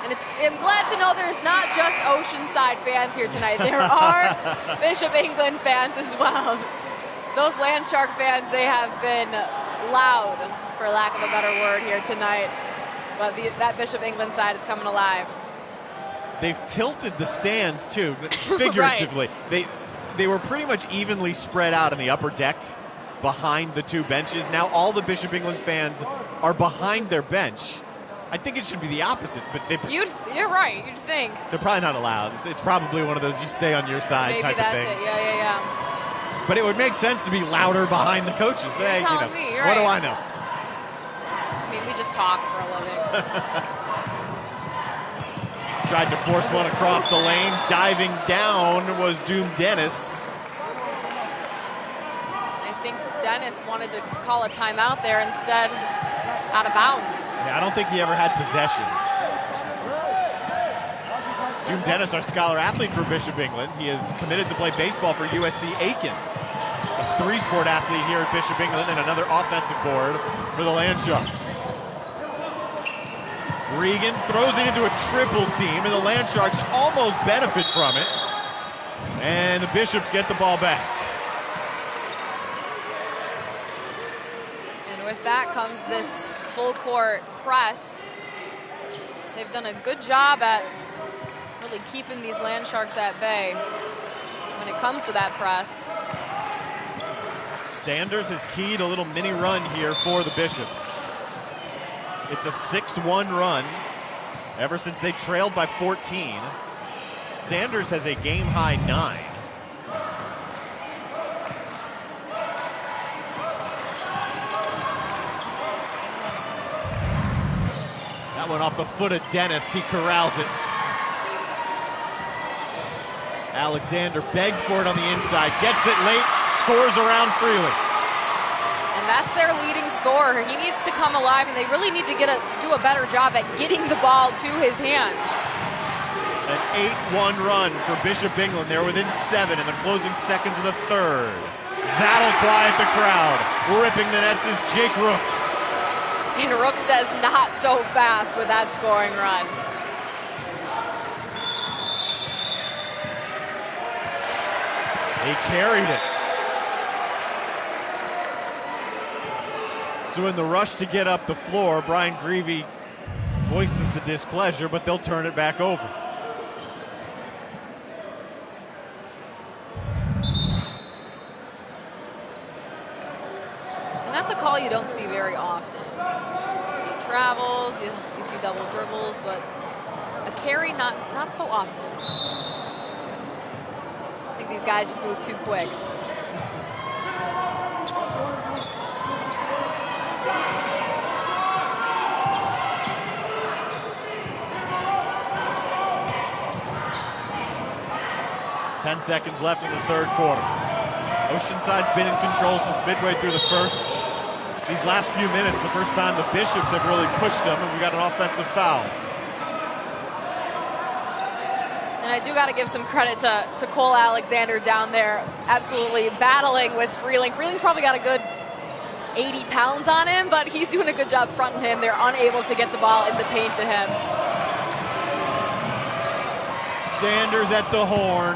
And I'm glad to know there's not just Oceanside fans here tonight. There are Bishop England fans as well. Those Land Shark fans, they have been loud, for lack of a better word, here tonight. But that Bishop England side is coming alive. They've tilted the stands too, figuratively. Right. They were pretty much evenly spread out in the upper deck behind the 2 benches. Now all the Bishop England fans are behind their bench. I think it should be the opposite, but you're right. You'd think. They're probably not allowed. It's probably one of those you stay on your side Maybe type of thing. Maybe that's it. Yeah. But it would make sense to be louder behind the coaches. But hey, telling me, you're what do right. I know? I mean, we just talk for a living. Tried to force one across the lane. Diving down was Doom Dennis. I think Dennis wanted to call a timeout there, instead out of bounds. Yeah, I don't think he ever had possession. Doom Dennis, our scholar athlete for Bishop England. He is committed to play baseball for USC Aiken. A 3-sport athlete here at Bishop England, and another offensive board for the Land Sharks. Regan throws it into a triple team, and the Land Sharks almost benefit from it. And the Bishops get the ball back. And with that comes this full court press. They've done a good job at really keeping these Land Sharks at bay when it comes to that press. Sanders has keyed a little mini run here for the Bishops. It's a 6-1 run ever since they trailed by 14. Sanders has a game-high 9. That one off the foot of Dennis. He corrals it. Alexander begs for it on the inside, gets it late, scores around freely. And that's their leading scorer. He needs to come alive, and they really need to do a better job at getting the ball to his hands. An 8-1 run for Bishop England. They're within 7 in the closing seconds of the third. That'll quiet the crowd. Ripping the nets is Jake Rook. And Rook says not so fast with that scoring run. He carried it. So in the rush to get up the floor, Brian Greavy voices the displeasure, but they'll turn it back over. And that's a call you don't see very often. You see travels, you see double dribbles, but a carry not so often. these guys just move too quick. Ten seconds left in the third quarter. Oceanside's been in control since midway through the first. These last few minutes, the first time the Bishops have really pushed them, and we got an offensive foul. And I do got to give some credit to Cole Alexander down there, absolutely battling with Freeling. Freeling's probably got a good 80 pounds on him, but he's doing a good job fronting him. They're unable to get the ball in the paint to him. Sanders at the horn.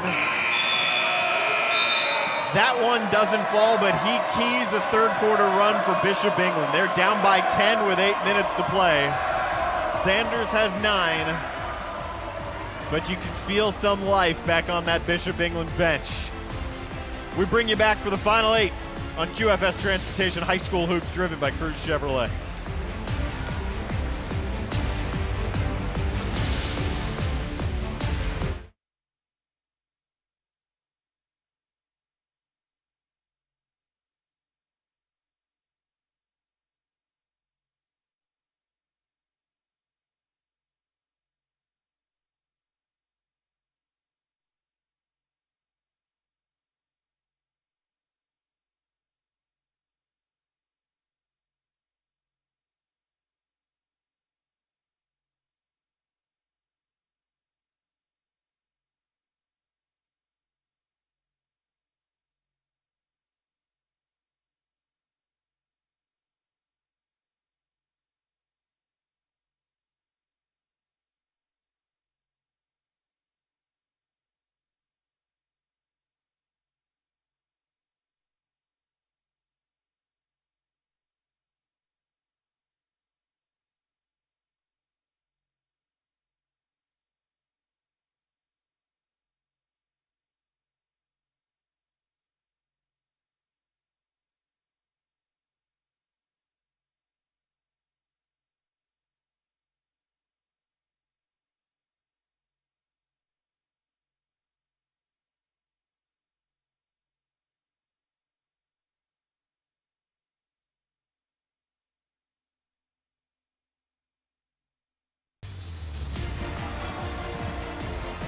That one doesn't fall, but he keys a third quarter run for Bishop England. They're down by 10 with 8 minutes to play. Sanders has 9, but you can feel some life back on that Bishop England bench. We bring you back for the final 8 on QFS Transportation High School Hoops, driven by Cruz Chevrolet.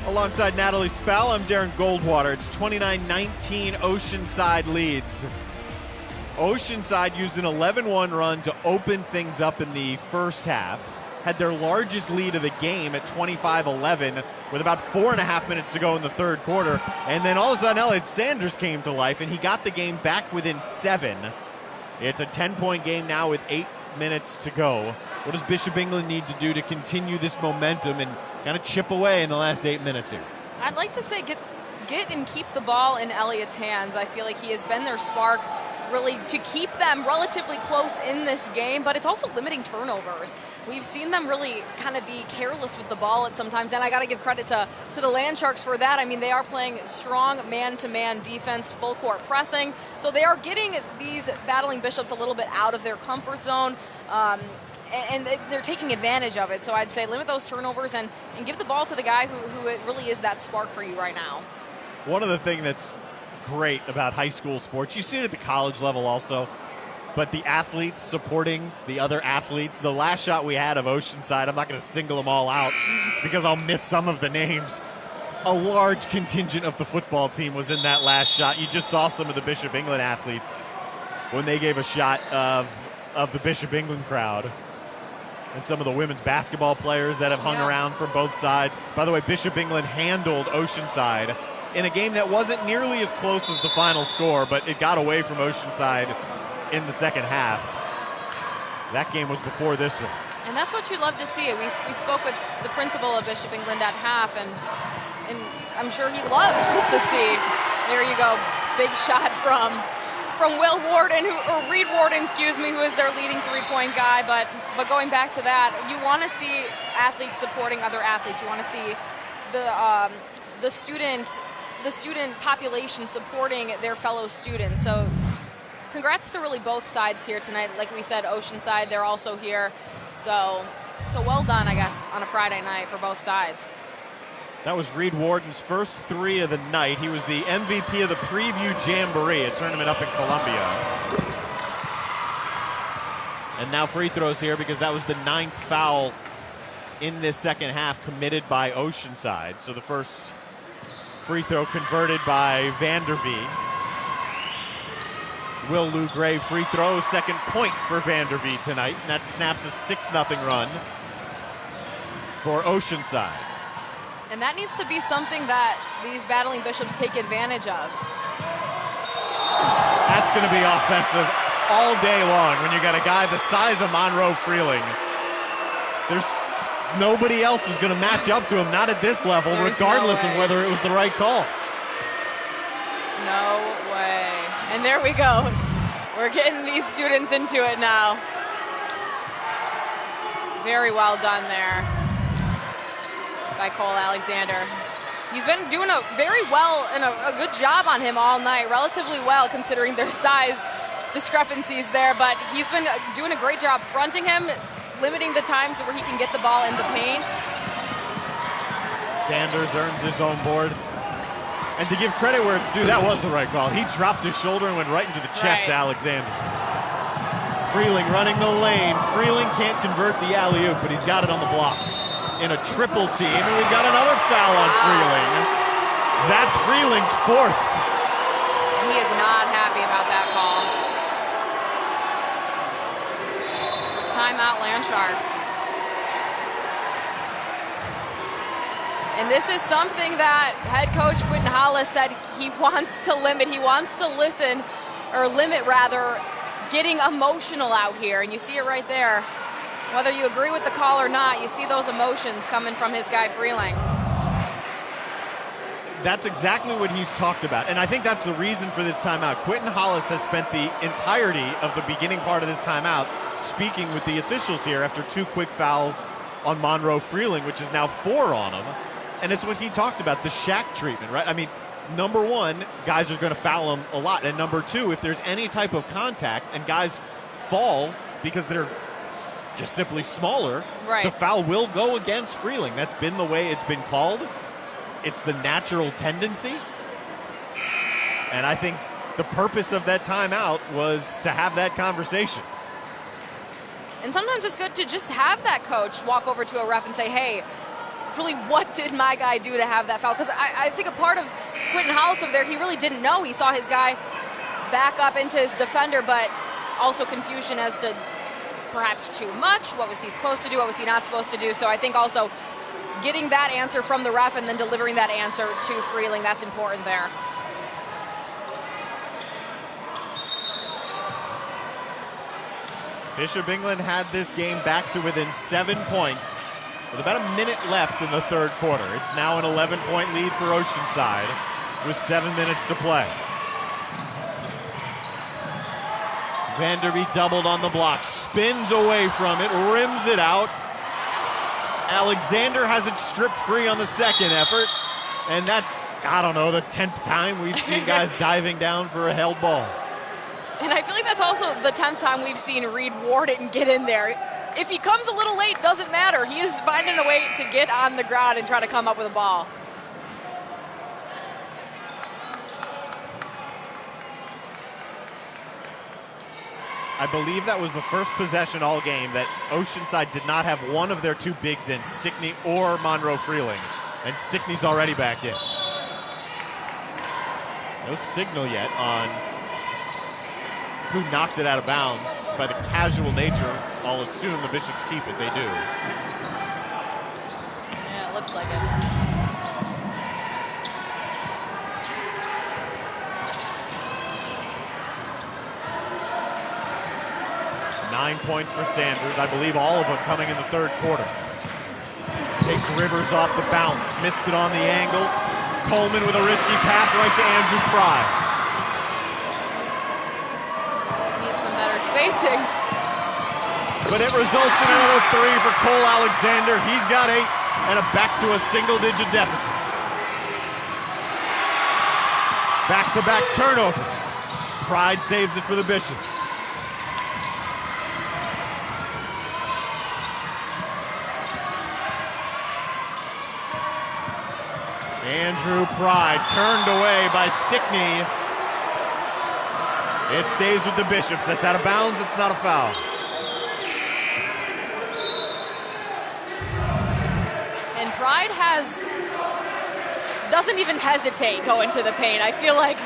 Alongside Natalie Spell, I'm Darren Goldwater. It's 29-19, Oceanside leads. Oceanside used an 11-1 run to open things up in the first half. Had their largest lead of the game at 25-11 with about 4.5 minutes to go in the third quarter. And then all of a sudden, Elliot Sanders came to life, and he got the game back within 7. It's a 10-point game now with 8 minutes to go. What does Bishop England need to do to continue this momentum and kind of chip away in the last 8 minutes here? I'd like to say get and keep the ball in Elliot's hands. I feel like he has been their spark really to keep them relatively close in this game, but it's also limiting turnovers. We've seen them really kind of be careless with the ball at sometimes, and I got to give credit to the Land Sharks for that. I mean, they are playing strong man-to-man defense, full court pressing, so they are getting these battling Bishops a little bit out of their comfort zone. And they're taking advantage of it. So I'd say limit those turnovers and give the ball to the guy who it really is that spark for you right now. One of the things that's great about high school sports, you see it at the college level also, but the athletes supporting the other athletes. The last shot we had of Oceanside, I'm not going to single them all out because I'll miss some of the names. A large contingent of the football team was in that last shot. You just saw some of the Bishop England athletes when they gave a shot of the Bishop England crowd. And some of the women's basketball players that have hung around from both sides. By the way, Bishop England handled Oceanside in a game that wasn't nearly as close as the final score, but it got away from Oceanside in the second half. That game was before this one. And that's what you love to see. We spoke with the principal of Bishop England at half, and I'm sure he loves to see. There you go, big shot from Will Warden, or Reed Warden, who is their leading three-point guy. But going back to that, you want to see athletes supporting other athletes. You want to see the student population supporting their fellow students. So congrats to really both sides here tonight. Like we said, Oceanside, they're also here. So well done, I guess, on a Friday night for both sides. That was Reed Warden's first 3 of the night. He was the MVP of the Preview Jamboree, a tournament up in Columbia. And now free throws here because that was the 9th foul in this second half committed by Oceanside. So the first free throw converted by Vandervee. Will Lou Gray free throw, second point for Vandervee tonight, and that snaps a 6-0 run for Oceanside. And that needs to be something that these battling Bishops take advantage of. That's going to be offensive all day long when you got a guy the size of Monroe Freeling. There's nobody else who's going to match up to him, not at this level, regardless of whether it was the right call. No way. And there we go. We're getting these students into it now. Very well done there by Cole Alexander. He's been doing a very well and a good job on him all night, relatively well considering their size discrepancies there, but he's been doing a great job fronting him, limiting the times where he can get the ball in the paint. Sanders earns his own board. And to give credit where it's due, that was the right call. He dropped his shoulder and went right into the chest to Alexander. Freeling running the lane. Freeling can't convert the alley-oop, but he's got it on the block. In a triple team, and we've got another foul on Freeling. That's Freeling's 4th. He is not happy about that call. Timeout, Land Sharks. And this is something that head coach Quentin Hollis said he wants to limit. He wants to limit rather, getting emotional out here. And you see it right there. Whether you agree with the call or not, you see those emotions coming from his guy Freeling. That's exactly what he's talked about. And I think that's the reason for this timeout. Quentin Hollis has spent the entirety of the beginning part of this timeout speaking with the officials here after 2 quick fouls on Monroe Freeling, which is now 4 on him. And it's what he talked about, the Shaq treatment, right? I mean, number one, guys are going to foul him a lot. And number two, if there's any type of contact and guys fall because they're just simply smaller, the foul will go against Freeling. That's been the way it's been called. It's the natural tendency. And I think the purpose of that timeout was to have that conversation. And sometimes it's good to just have that coach walk over to a ref and say, hey, really, what did my guy do to have that foul? Because I think a part of Quentin Hollis over there, he really didn't know. He saw his guy back up into his defender, but also confusion as to perhaps too much. What was he supposed to do? What was he not supposed to do? So I think also getting that answer from the ref and then delivering that answer to Freeling, that's important there. Bishop England had this game back to within 7 points with about a minute left in the third quarter. It's now an 11-point lead for Oceanside with 7 minutes to play. Vandervee doubled on the block, spins away from it, rims it out. Alexander has it stripped free on the second effort, and that's, I don't know, the 10th time we've seen guys diving down for a held ball. And I feel like that's also the 10th time we've seen Reed Warden get in there. If he comes a little late, doesn't matter. He is finding a way to get on the ground and try to come up with a ball. I believe that was the first possession all game that Oceanside did not have one of their 2 bigs in, Stickney or Monroe Freeling. And Stickney's already back in. No signal yet on who knocked it out of bounds. By the casual nature, I'll assume the Bishops keep it. They do. Yeah, it looks like it. 9 points for Sanders. I believe all of them coming in the third quarter. Takes Rivers off the bounce. Missed it on the angle. Coleman with a risky pass right to Andrew Fry. Needs some better spacing. But it results in another 3 for Cole Alexander. He's got 8 and back to a single-digit deficit. Back-to-back turnovers. Pride saves it for the Bishops. Andrew Pride turned away by Stickney. It stays with the Bishops. That's out of bounds. It's not a foul. And Pride doesn't even hesitate going to the paint. I feel like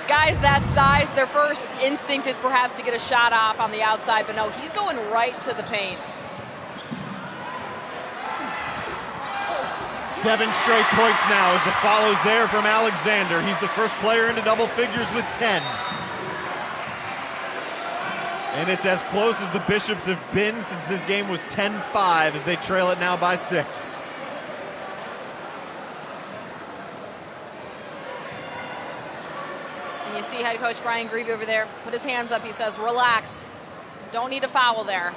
guys that size, their first instinct is perhaps to get a shot off on the outside, but no, he's going right to the paint. 7 straight points now as the follow's there from Alexander. He's the first player into double figures with 10. And it's as close as the Bishops have been since this game was 10-5 as they trail it now by 6. And you see head coach Brian Greavy over there put his hands up. He says, relax. Don't need a foul there.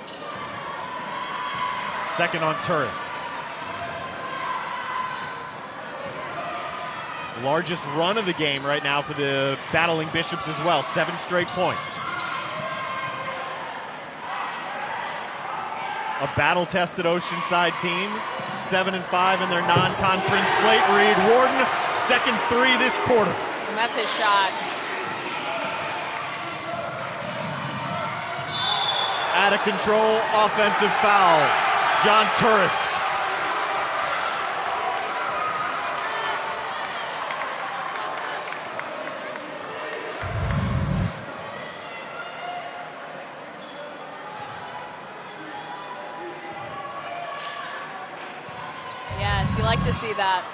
Second on Turris. Largest run of the game right now for the battling Bishops as well. 7 straight points. A battle-tested Oceanside team. 7-5 in their non-conference slate. Reed Warden, second 3 this quarter. And that's his shot. Out of control, offensive foul. John Turris. Yes, you like to see that.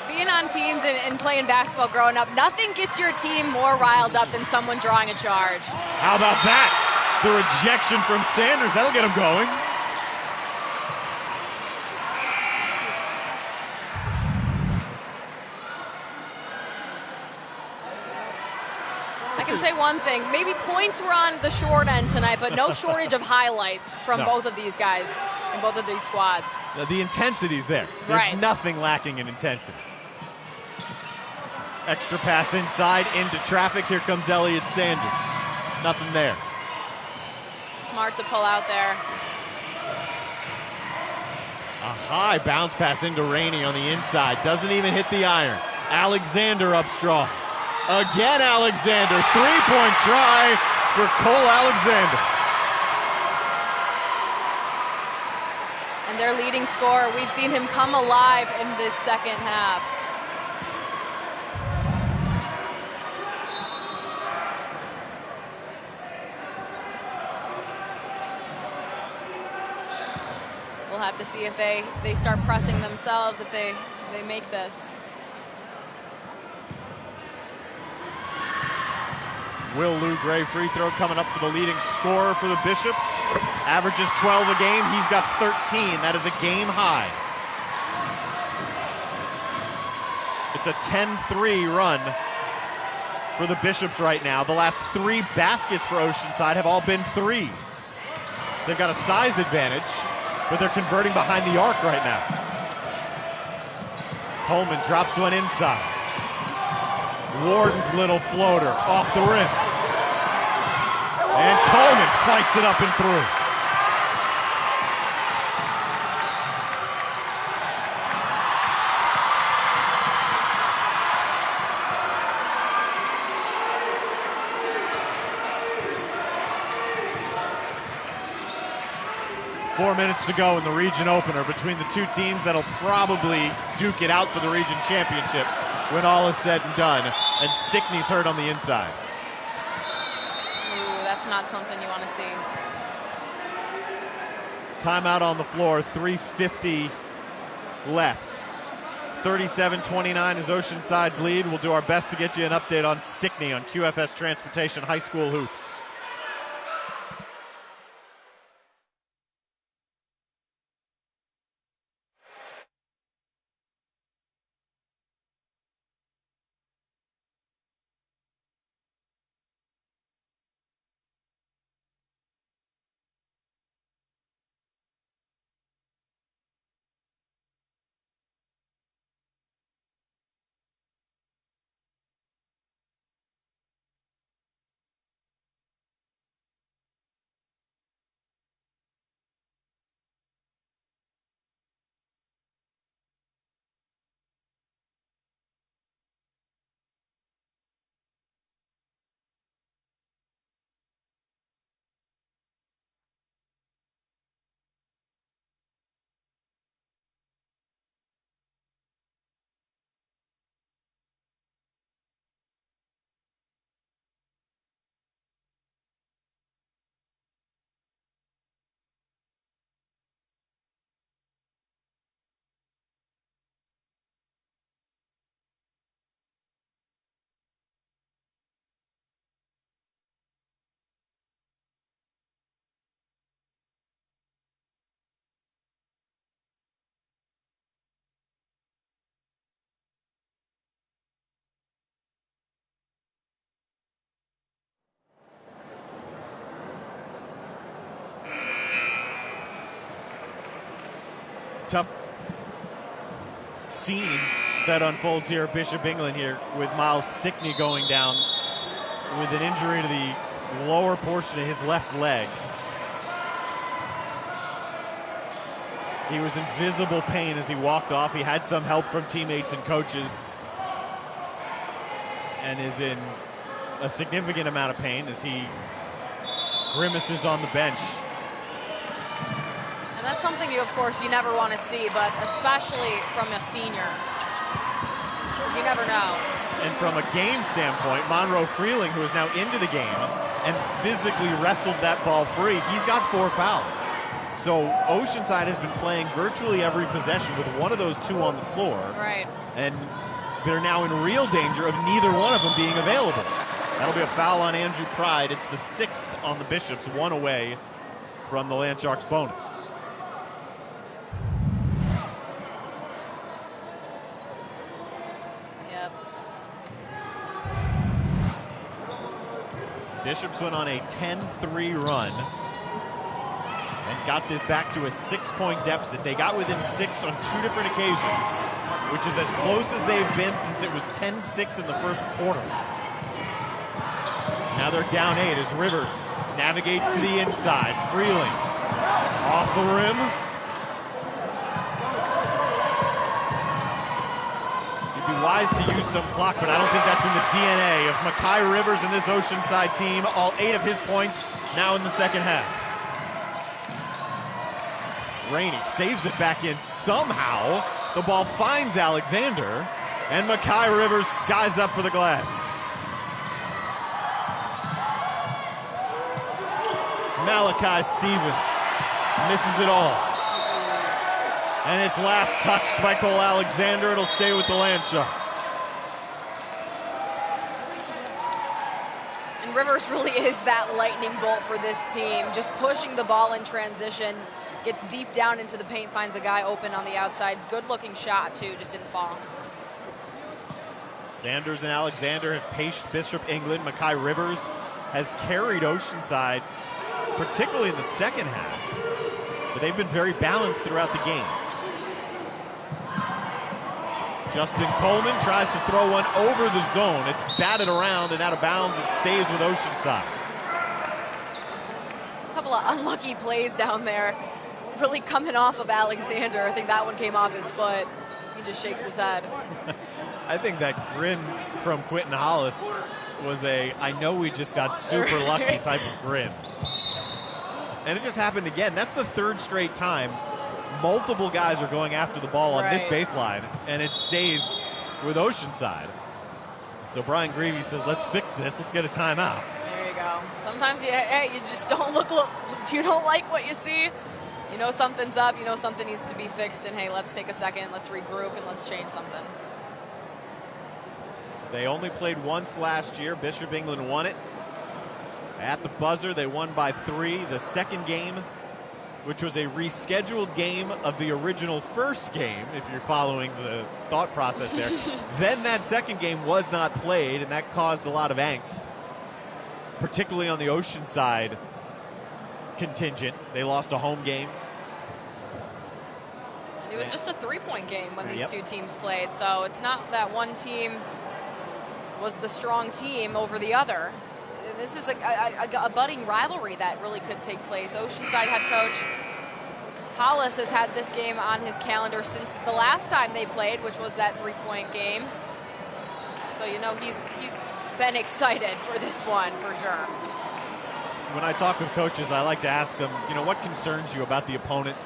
Being on teams and playing basketball growing up, nothing gets your team more riled up than someone drawing a charge. How about that? The rejection from Sanders, that'll get him going. I can say one thing, maybe points were on the short end tonight, but no shortage of highlights from both of these guys and both of these squads. The intensity's there. There's nothing lacking in intensity. Extra pass inside into traffic. Here comes Elliott Sanders. Nothing there. Smart to pull out there. A high bounce pass into Rainey on the inside. Doesn't even hit the iron. Alexander up strong. Again, Alexander. 3-point try for Cole Alexander. And their leading scorer, we've seen him come alive in this second half. We'll have to see if they start pressing themselves, if they make this. Will Lou Gray free throw coming up for the leading scorer for the Bishops. Averages 12 a game. He's got 13. That is a game high. It's a 10-3 run for the Bishops right now. The last 3 baskets for Oceanside have all been threes. They've got a size advantage, but they're converting behind the arc right now. Coleman drops one inside. Warden's little floater off the rim. And Coleman fights it up and through. Four minutes to go in the region opener between the two teams that'll probably duke it out for the region championship when all is said and done. And Stickney's hurt on the inside. Ooh, that's not something you want to see. Timeout on the floor, 3:50 left. 37-29 is Oceanside's lead. We'll do our best to get you an update on Stickney on QFS Transportation High School Hoops. tough scene that unfolds here at Bishop England here with Miles Stickney going down with an injury to the lower portion of his left leg. He was in visible pain as he walked off. He had some help from teammates and coaches and is in a significant amount of pain as he grimaces on the bench. And that's something you never want to see, but especially from a senior, because you never know. And from a game standpoint, Monroe Freeling, who is now into the game and physically wrestled that ball free, he's got 4 fouls. So Oceanside has been playing virtually every possession with one of those 2 on the floor. Right. And they're now in real danger of neither one of them being available. That'll be a foul on Andrew Pride. It's the 6th on the Bishops, 1 away from the Land Sharks bonus. Yep. Bishops went on a 10-3 run and got this back to a 6-point deficit. They got within 6 on 2 different occasions, which is as close as they've been since it was 10-6 in the first quarter. Now they're down 8 as Rivers navigates to the inside. Freeling off the rim. You'd be wise to use some clock, but I don't think that's in the DNA of Makai Rivers and this Oceanside team. All 8 of his points now in the second half. Rainey saves it back in somehow. The ball finds Alexander, and Makai Rivers skies up for the glass. Malachi Stevens misses it all. And it's last touched by Cole Alexander. It'll stay with the Land Sharks. And Rivers really is that lightning bolt for this team, just pushing the ball in transition. Gets deep down into the paint, finds a guy open on the outside. Good-looking shot, too, just didn't fall. Sanders and Alexander have paced Bishop England. Makai Rivers has carried Oceanside, particularly in the second half. But they've been very balanced throughout the game. Justin Coleman tries to throw one over the zone. It's batted around and out of bounds. It stays with Oceanside. A couple of unlucky plays down there. Really coming off of Alexander. I think that one came off his foot. He just shakes his head. I think that grin from Quentin Hollis was a I know we just got super lucky type of grin. And it just happened again. That's the 3rd straight time multiple guys are going after the ball on this baseline, and it stays with Oceanside. So Brian Greavy says, let's fix this. Let's get a timeout. There you go. Sometimes you just don't look, you don't like what you see. You know something's up, you know something needs to be fixed, and hey, let's take a second, let's regroup, and let's change something. They only played once last year. Bishop England won it. At the buzzer, they won by 3. The second game, which was a rescheduled game of the original first game, if you're following the thought process there, then that second game was not played, and that caused a lot of angst, particularly on the Oceanside contingent. They lost a home game. It was just a 3-point game when these two teams played, so it's not that one team was the strong team over the other. This is a budding rivalry that really could take place. Oceanside head coach Hollis has had this game on his calendar since the last time they played, which was that 3-point game. So, you know, he's been excited for this one for sure. When I talk with coaches, I like to ask them, you know, what concerns you about the opponent,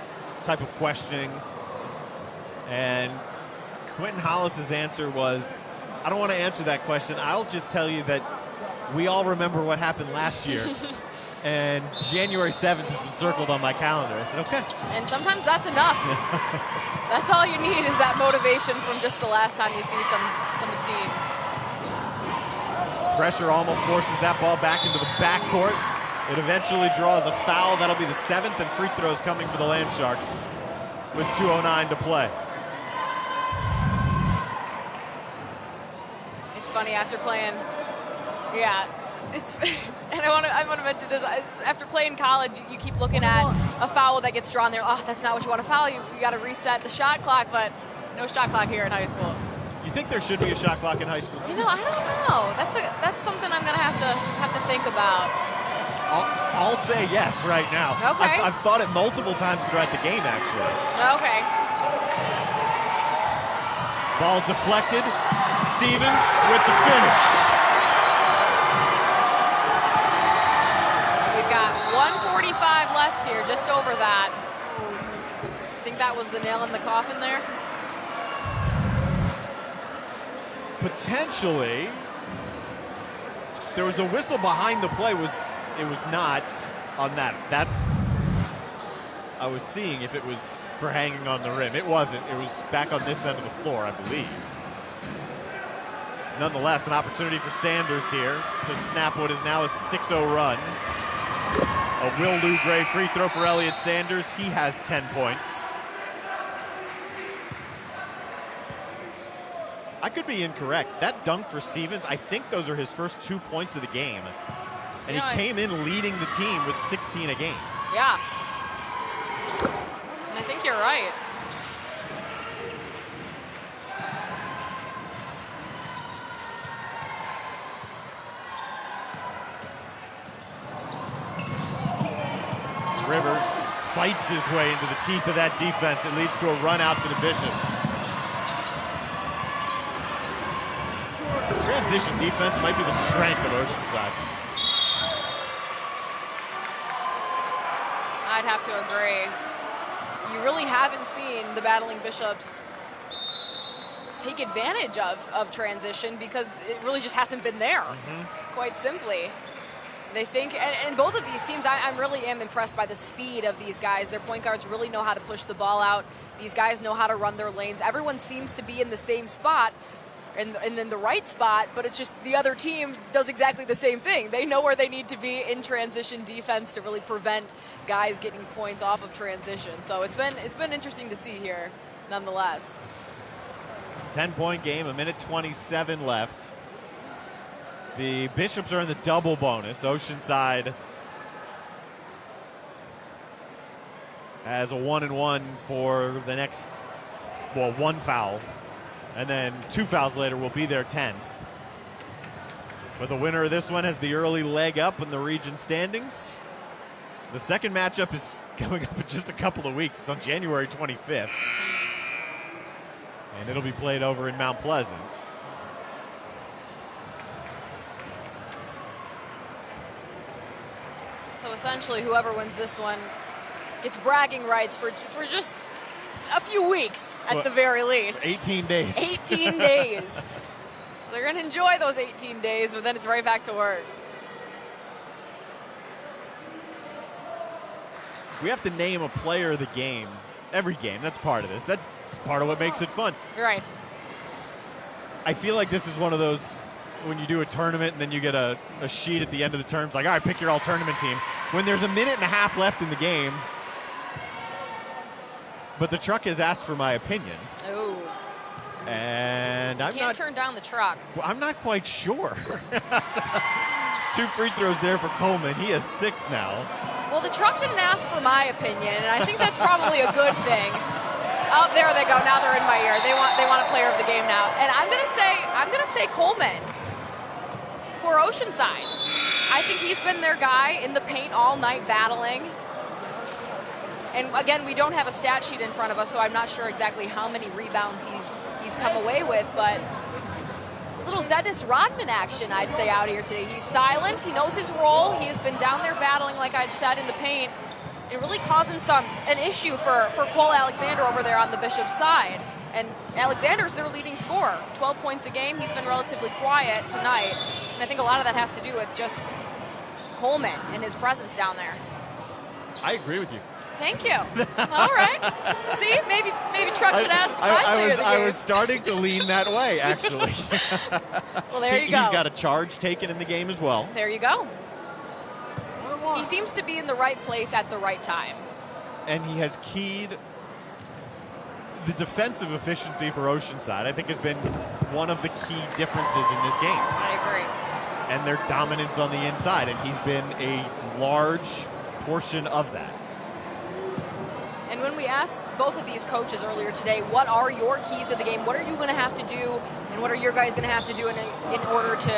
type of questioning. And Quentin Hollis's answer was, I don't want to answer that question. I'll just tell you that we all remember what happened last year. And January 7th has been circled on my calendar. I said, okay. And sometimes that's enough. That's all you need is that motivation from just the last time you see some team. Pressure almost forces that ball back into the backcourt. It eventually draws a foul. That'll be the 7th, and free throws coming for the Land Sharks with 2:09 to play. It's funny, after playing Yeah, it's and I want to mention this. After playing college, you keep looking at a foul that gets drawn there. Oh, that's not what you want to foul. You got to reset the shot clock, but no shot clock here in high school. You think there should be a shot clock in high school? I don't know. That's something I'm gonna have to think about. I'll say yes right now. Okay. I've thought it multiple times throughout the game, actually. Okay. Ball deflected. Stevens with the finish. We've got 1:45 left here, just over that. I think that was the nail in the coffin there. Potentially. There was a whistle behind the play. It was not on that. That I was seeing if it was for hanging on the rim. It wasn't. It was back on this end of the floor, I believe. Nonetheless, an opportunity for Sanders here to snap what is now a 6-0 run. A Will Lou Gray free throw for Elliott Sanders. He has 10 points. I could be incorrect. That dunk for Stevens, I think those are his first 2 points of the game. And he came in leading the team with 16 a game. Yeah. And I think you're right. Rivers fights his way into the teeth of that defense. It leads to a run out for the Bishops. Transition defense might be the strength of Oceanside. I'd have to agree. You really haven't seen the Battling Bishops take advantage of transition because it really just hasn't been there, quite simply. They think, and both of these teams, I really am impressed by the speed of these guys. Their point guards really know how to push the ball out. These guys know how to run their lanes. Everyone seems to be in the same spot, and in the right spot, but it's just the other team does exactly the same thing. They know where they need to be in transition defense to really prevent guys getting points off of transition. So it's been interesting to see here, nonetheless. 10-point game, 1:27 left. The Bishops are in the double bonus. Oceanside has a 1-and-1 for the next, one foul. And then 2 fouls later will be their 10th. But the winner of this one has the early leg up in the region standings. The second matchup is coming up in just a couple of weeks. It's on January 25th. And it'll be played over in Mount Pleasant. So essentially, whoever wins this one gets bragging rights for just a few weeks at the very least. 18 days. 18 days. So they're going to enjoy those 18 days, but then it's right back to work. We have to name a player of the game. Every game. That's part of this. That's part of what makes it fun. Right. I feel like this is one of those when you do a tournament and then you get a sheet at the end of the term. It's like, all right, pick your all-tournament team. When there's a minute and a half left in the game, but the truck has asked for my opinion. Ooh. And You can't turn down the truck. I'm not quite sure. 2 free throws there for Coleman. He has 6 now. Well, the truck didn't ask for my opinion, and I think that's probably a good thing. Oh, there they go. Now they're in my ear. They want a player of the game now. And I'm gonna say Coleman for Oceanside. I think he's been their guy in the paint all night battling. And again, we don't have a stat sheet in front of us, so I'm not sure exactly how many rebounds he's come away with, but little Dennis Rodman action, I'd say, out here today. He's silent. He knows his role. He has been down there battling, like I'd said, in the paint, and really causing an issue for Cole Alexander over there on the Bishop's side. And Alexander's their leading scorer, 12 points a game. He's been relatively quiet tonight, and I think a lot of that has to do with just Coleman and his presence down there. I agree with you. Thank you. All right. See, maybe Truck should ask my player of the game. I was starting to lean that way, actually. Well, there you go. He's got a charge taken in the game as well. There you go. He seems to be in the right place at the right time. And he has keyed the defensive efficiency for Oceanside, I think, has been one of the key differences in this game. I agree. and their dominance on the inside, and he's been a large portion of that. And when we asked both of these coaches earlier today, what are your keys to the game? What are you going to have to do, and what are your guys going to have to do in order to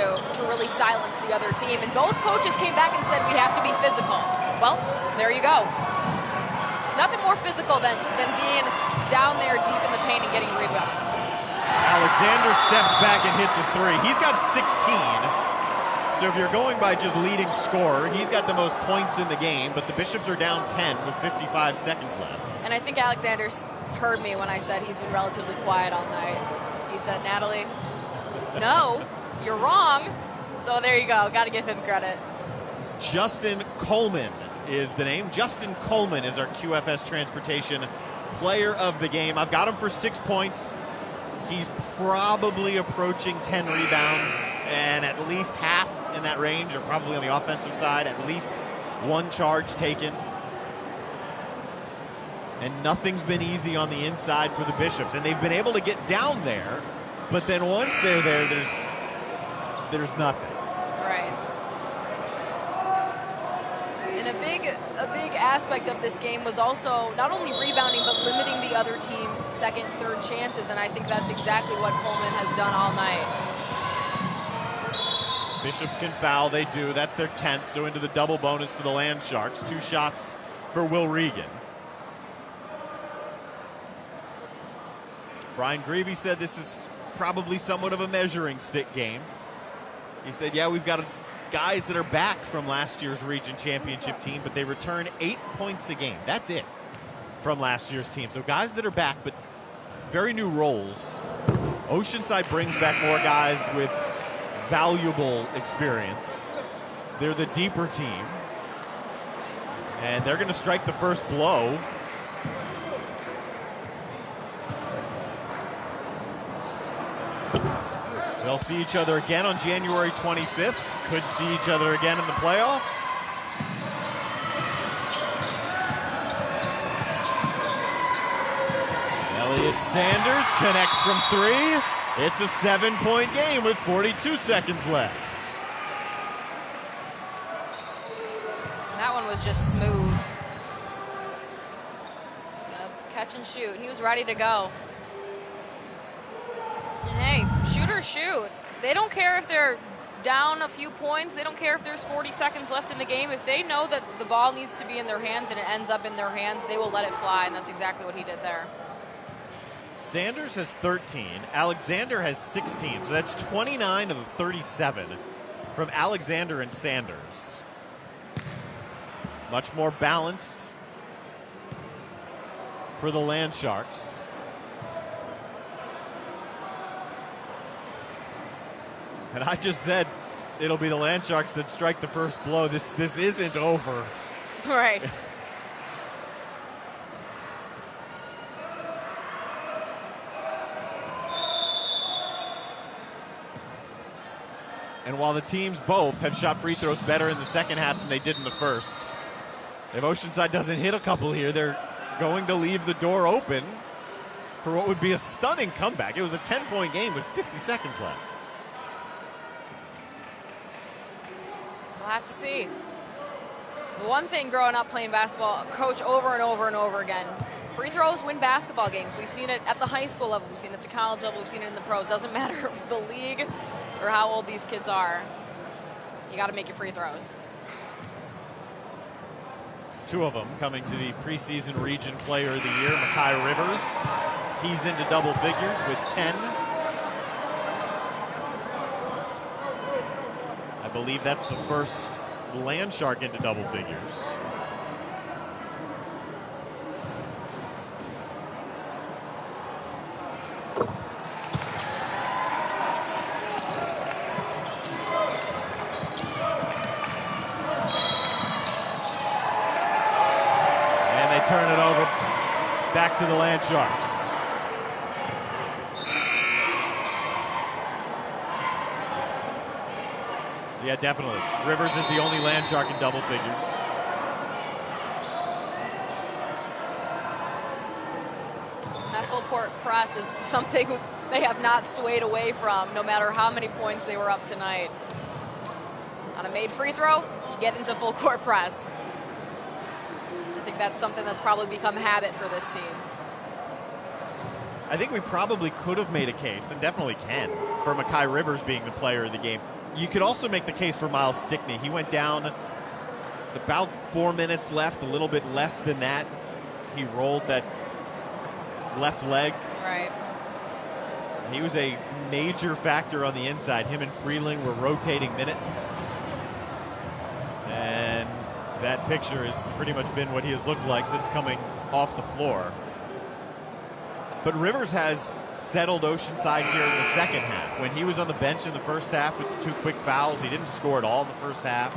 really silence the other team? And both coaches came back and said we have to be physical. Well, there you go. Nothing more physical than being down there deep in the paint and getting rebounds. Alexander steps back and hits a three. He's got 16. So if you're going by just leading scorer, he's got the most points in the game, but the Bishops are down 10 with 55 seconds left. And I think Alexander's heard me when I said he's been relatively quiet all night. He said, Natalie, no, you're wrong. So there you go. Got to give him credit. Justin Coleman is the name. Justin Coleman is our QFS Transportation player of the game. I've got him for 6 points. He's probably approaching 10 rebounds, and at least half in that range are probably on the offensive side, at least one charge taken. And nothing's been easy on the inside for the Bishops, and they've been able to get down there, but then once they're there, there's nothing. Right. And a big aspect of this game was also not only rebounding, but limiting the other team's second, third chances, and I think that's exactly what Coleman has done all night. Bishops can foul, they do. That's their 10th, so into the double bonus for the Land Sharks. 2 shots for Will Regan. Brian Greavy said this is probably somewhat of a measuring stick game. He said, yeah, we've got guys that are back from last year's region championship team, but they return 8 points a game. That's it from last year's team. So guys that are back, but very new roles. Oceanside brings back more guys with valuable experience. They're the deeper team, and they're going to strike the first blow. They'll see each other again on January 25th. Could see each other again in the playoffs. Elliott Sanders connects from 3. It's a 7-point game with 42 seconds left. That one was just smooth. Yep, catch and shoot. He was ready to go. And hey, shooters shoot. They don't care if they're down a few points. They don't care if there's 40 seconds left in the game. If they know that the ball needs to be in their hands and it ends up in their hands, they will let it fly, and that's exactly what he did there. Sanders has 13. Alexander has 16. So that's 29 of the 37 from Alexander and Sanders. Much more balanced for the Land Sharks. And I just said it'll be the Land Sharks that strike the first blow. This isn't over. Right. And while the teams both have shot free throws better in the second half than they did in the first, if Oceanside doesn't hit a couple here, they're going to leave the door open for what would be a stunning comeback. It was a 10-point game with 50 seconds left. We'll have to see. The one thing growing up playing basketball, coach over and over and over again, free throws win basketball games. We've seen it at the high school level. We've seen it at the college level. We've seen it in the pros. Doesn't matter the league or how old these kids are. You got to make your free throws. 2 of them coming to the preseason region player of the year, Makai Rivers. He's into double figures with 10. I believe that's the first Land Shark into double figures. And they turn it over back to the Land Sharks. Yeah, definitely. Rivers is the only Land Shark in double figures. That full court press is something they have not swayed away from, no matter how many points they were up tonight. On a made free throw, you get into full court press. I think that's something that's probably become habit for this team. I think we probably could have made a case, and definitely can, for Mekhi Rivers being the player of the game. You could also make the case for Miles Stickney. He went down about 4 minutes left, a little bit less than that. He rolled that left leg. Right. He was a major factor on the inside. Him and Freeling were rotating minutes. And that picture has pretty much been what he has looked like since coming off the floor. But Rivers has settled Oceanside here in the second half. When he was on the bench in the first half with the 2 quick fouls, he didn't score at all in the first half.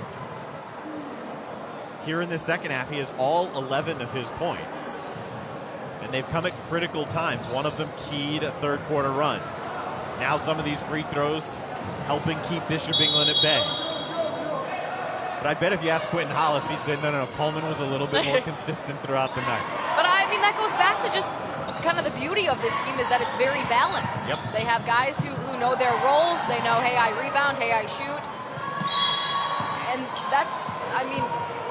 Here in the second half, he has all 11 of his points. And they've come at critical times. One of them keyed a third quarter run. Now some of these free throws helping keep Bishop England at bay. But I bet if you ask Quentin Hollis, he'd say, no, Pullman was a little bit more consistent throughout the night. But I mean, that goes back to just kind of the beauty of this team is that it's very balanced. Yep. They have guys who know their roles. They know, hey, I rebound, hey, I shoot. And that's, I mean,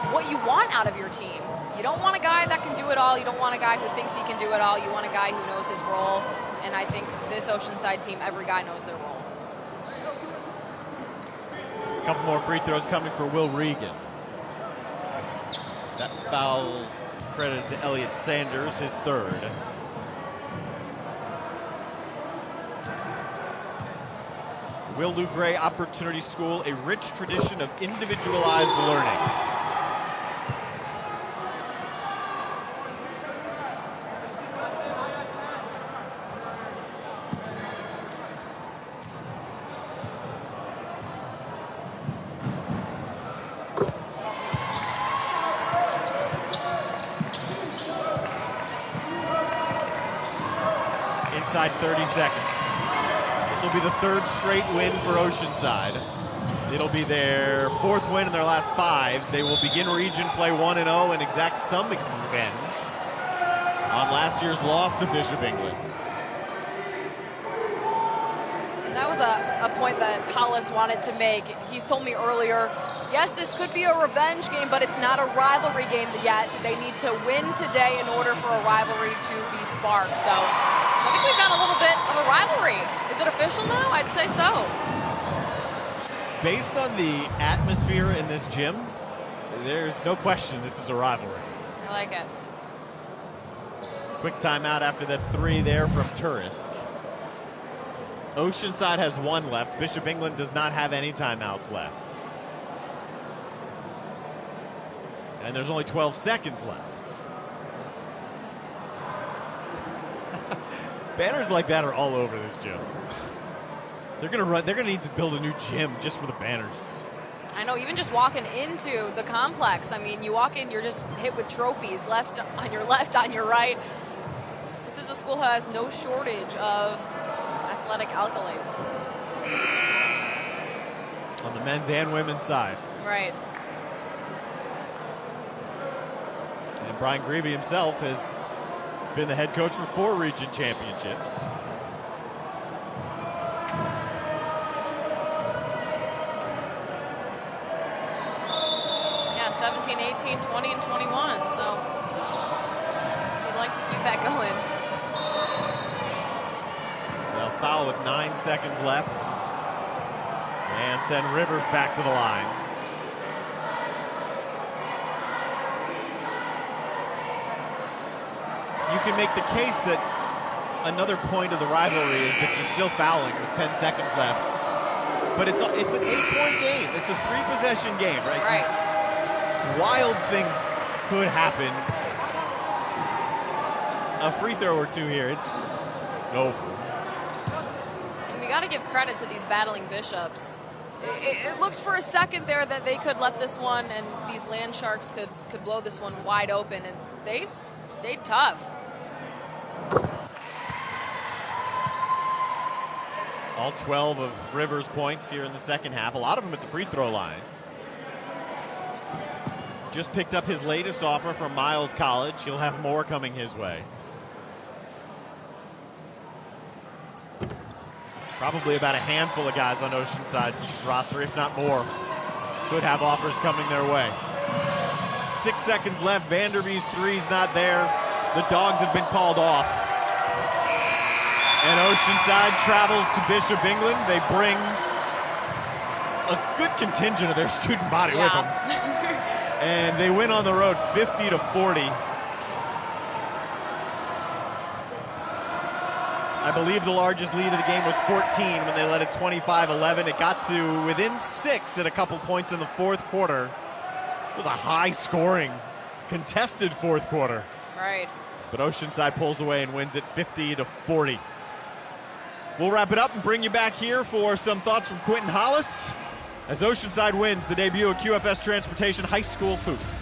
what you want out of your team. You don't want a guy that can do it all. You don't want a guy who thinks he can do it all. You want a guy who knows his role. And I think this Oceanside team, every guy knows their role. A couple more free throws coming for Will Regan. That foul credited to Elliott Sanders, his third. Will Lou Gray Opportunity School, a rich tradition of individualized learning. Inside 30 seconds. This will be the third straight win for Oceanside. It'll be their fourth win in their last 5. They will begin region play 1-0 and exact some revenge on last year's loss to Bishop England. And that was a point that Hollis wanted to make. He's told me earlier, yes, this could be a revenge game, but it's not a rivalry game yet. They need to win today in order for a rivalry to be sparked. So I think we've got a little bit of a rivalry. Is it official now? I'd say so. Based on the atmosphere in this gym, there's no question this is a rivalry. I like it. Quick timeout after that 3 there from Turisk. Oceanside has 1 left. Bishop England does not have any timeouts left. And there's only 12 seconds left. Banners like that are all over this gym. They're gonna need to build a new gym just for the banners. I know, even just walking into the complex, I mean, you walk in, you're just hit with trophies, left, on your right. This is a school that has no shortage of athletic accolades. On the men's and women's side. Right. And Brian Greavy himself has been the head coach for 4 region championships. Yeah, 17, 18, 20, and 21. So we'd like to keep that going. They'll foul with 9 seconds left and send Rivers back to the line. You can make the case that another point of the rivalry is that you're still fouling with 10 seconds left. But it's an 8-point game. It's a 3-possession game, right? Right. Wild things could happen. A free throw or 2 here. It's over. And we got to give credit to these battling Bishops. It looked for a second there that they could let this one and these Land Sharks could blow this one wide open, and they've stayed tough. All 12 of Rivers' points here in the second half. A lot of them at the free throw line. Just picked up his latest offer from Miles College. He'll have more coming his way. Probably about a handful of guys on Oceanside's roster, if not more. could have offers coming their way. 6 seconds left. Vanderbee's three's not there. The Dogs have been called off. And Oceanside travels to Bishop England. They bring a good contingent of their student body with them. And they win on the road 50-40. I believe the largest lead of the game was 14 when they led it 25-11. It got to within 6 at a couple points in the fourth quarter. It was a high-scoring, contested fourth quarter. Right. But Oceanside pulls away and wins it 50-40. We'll wrap it up and bring you back here for some thoughts from Quentin Hollis as Oceanside wins the debut of QFS Transportation High School Hoops.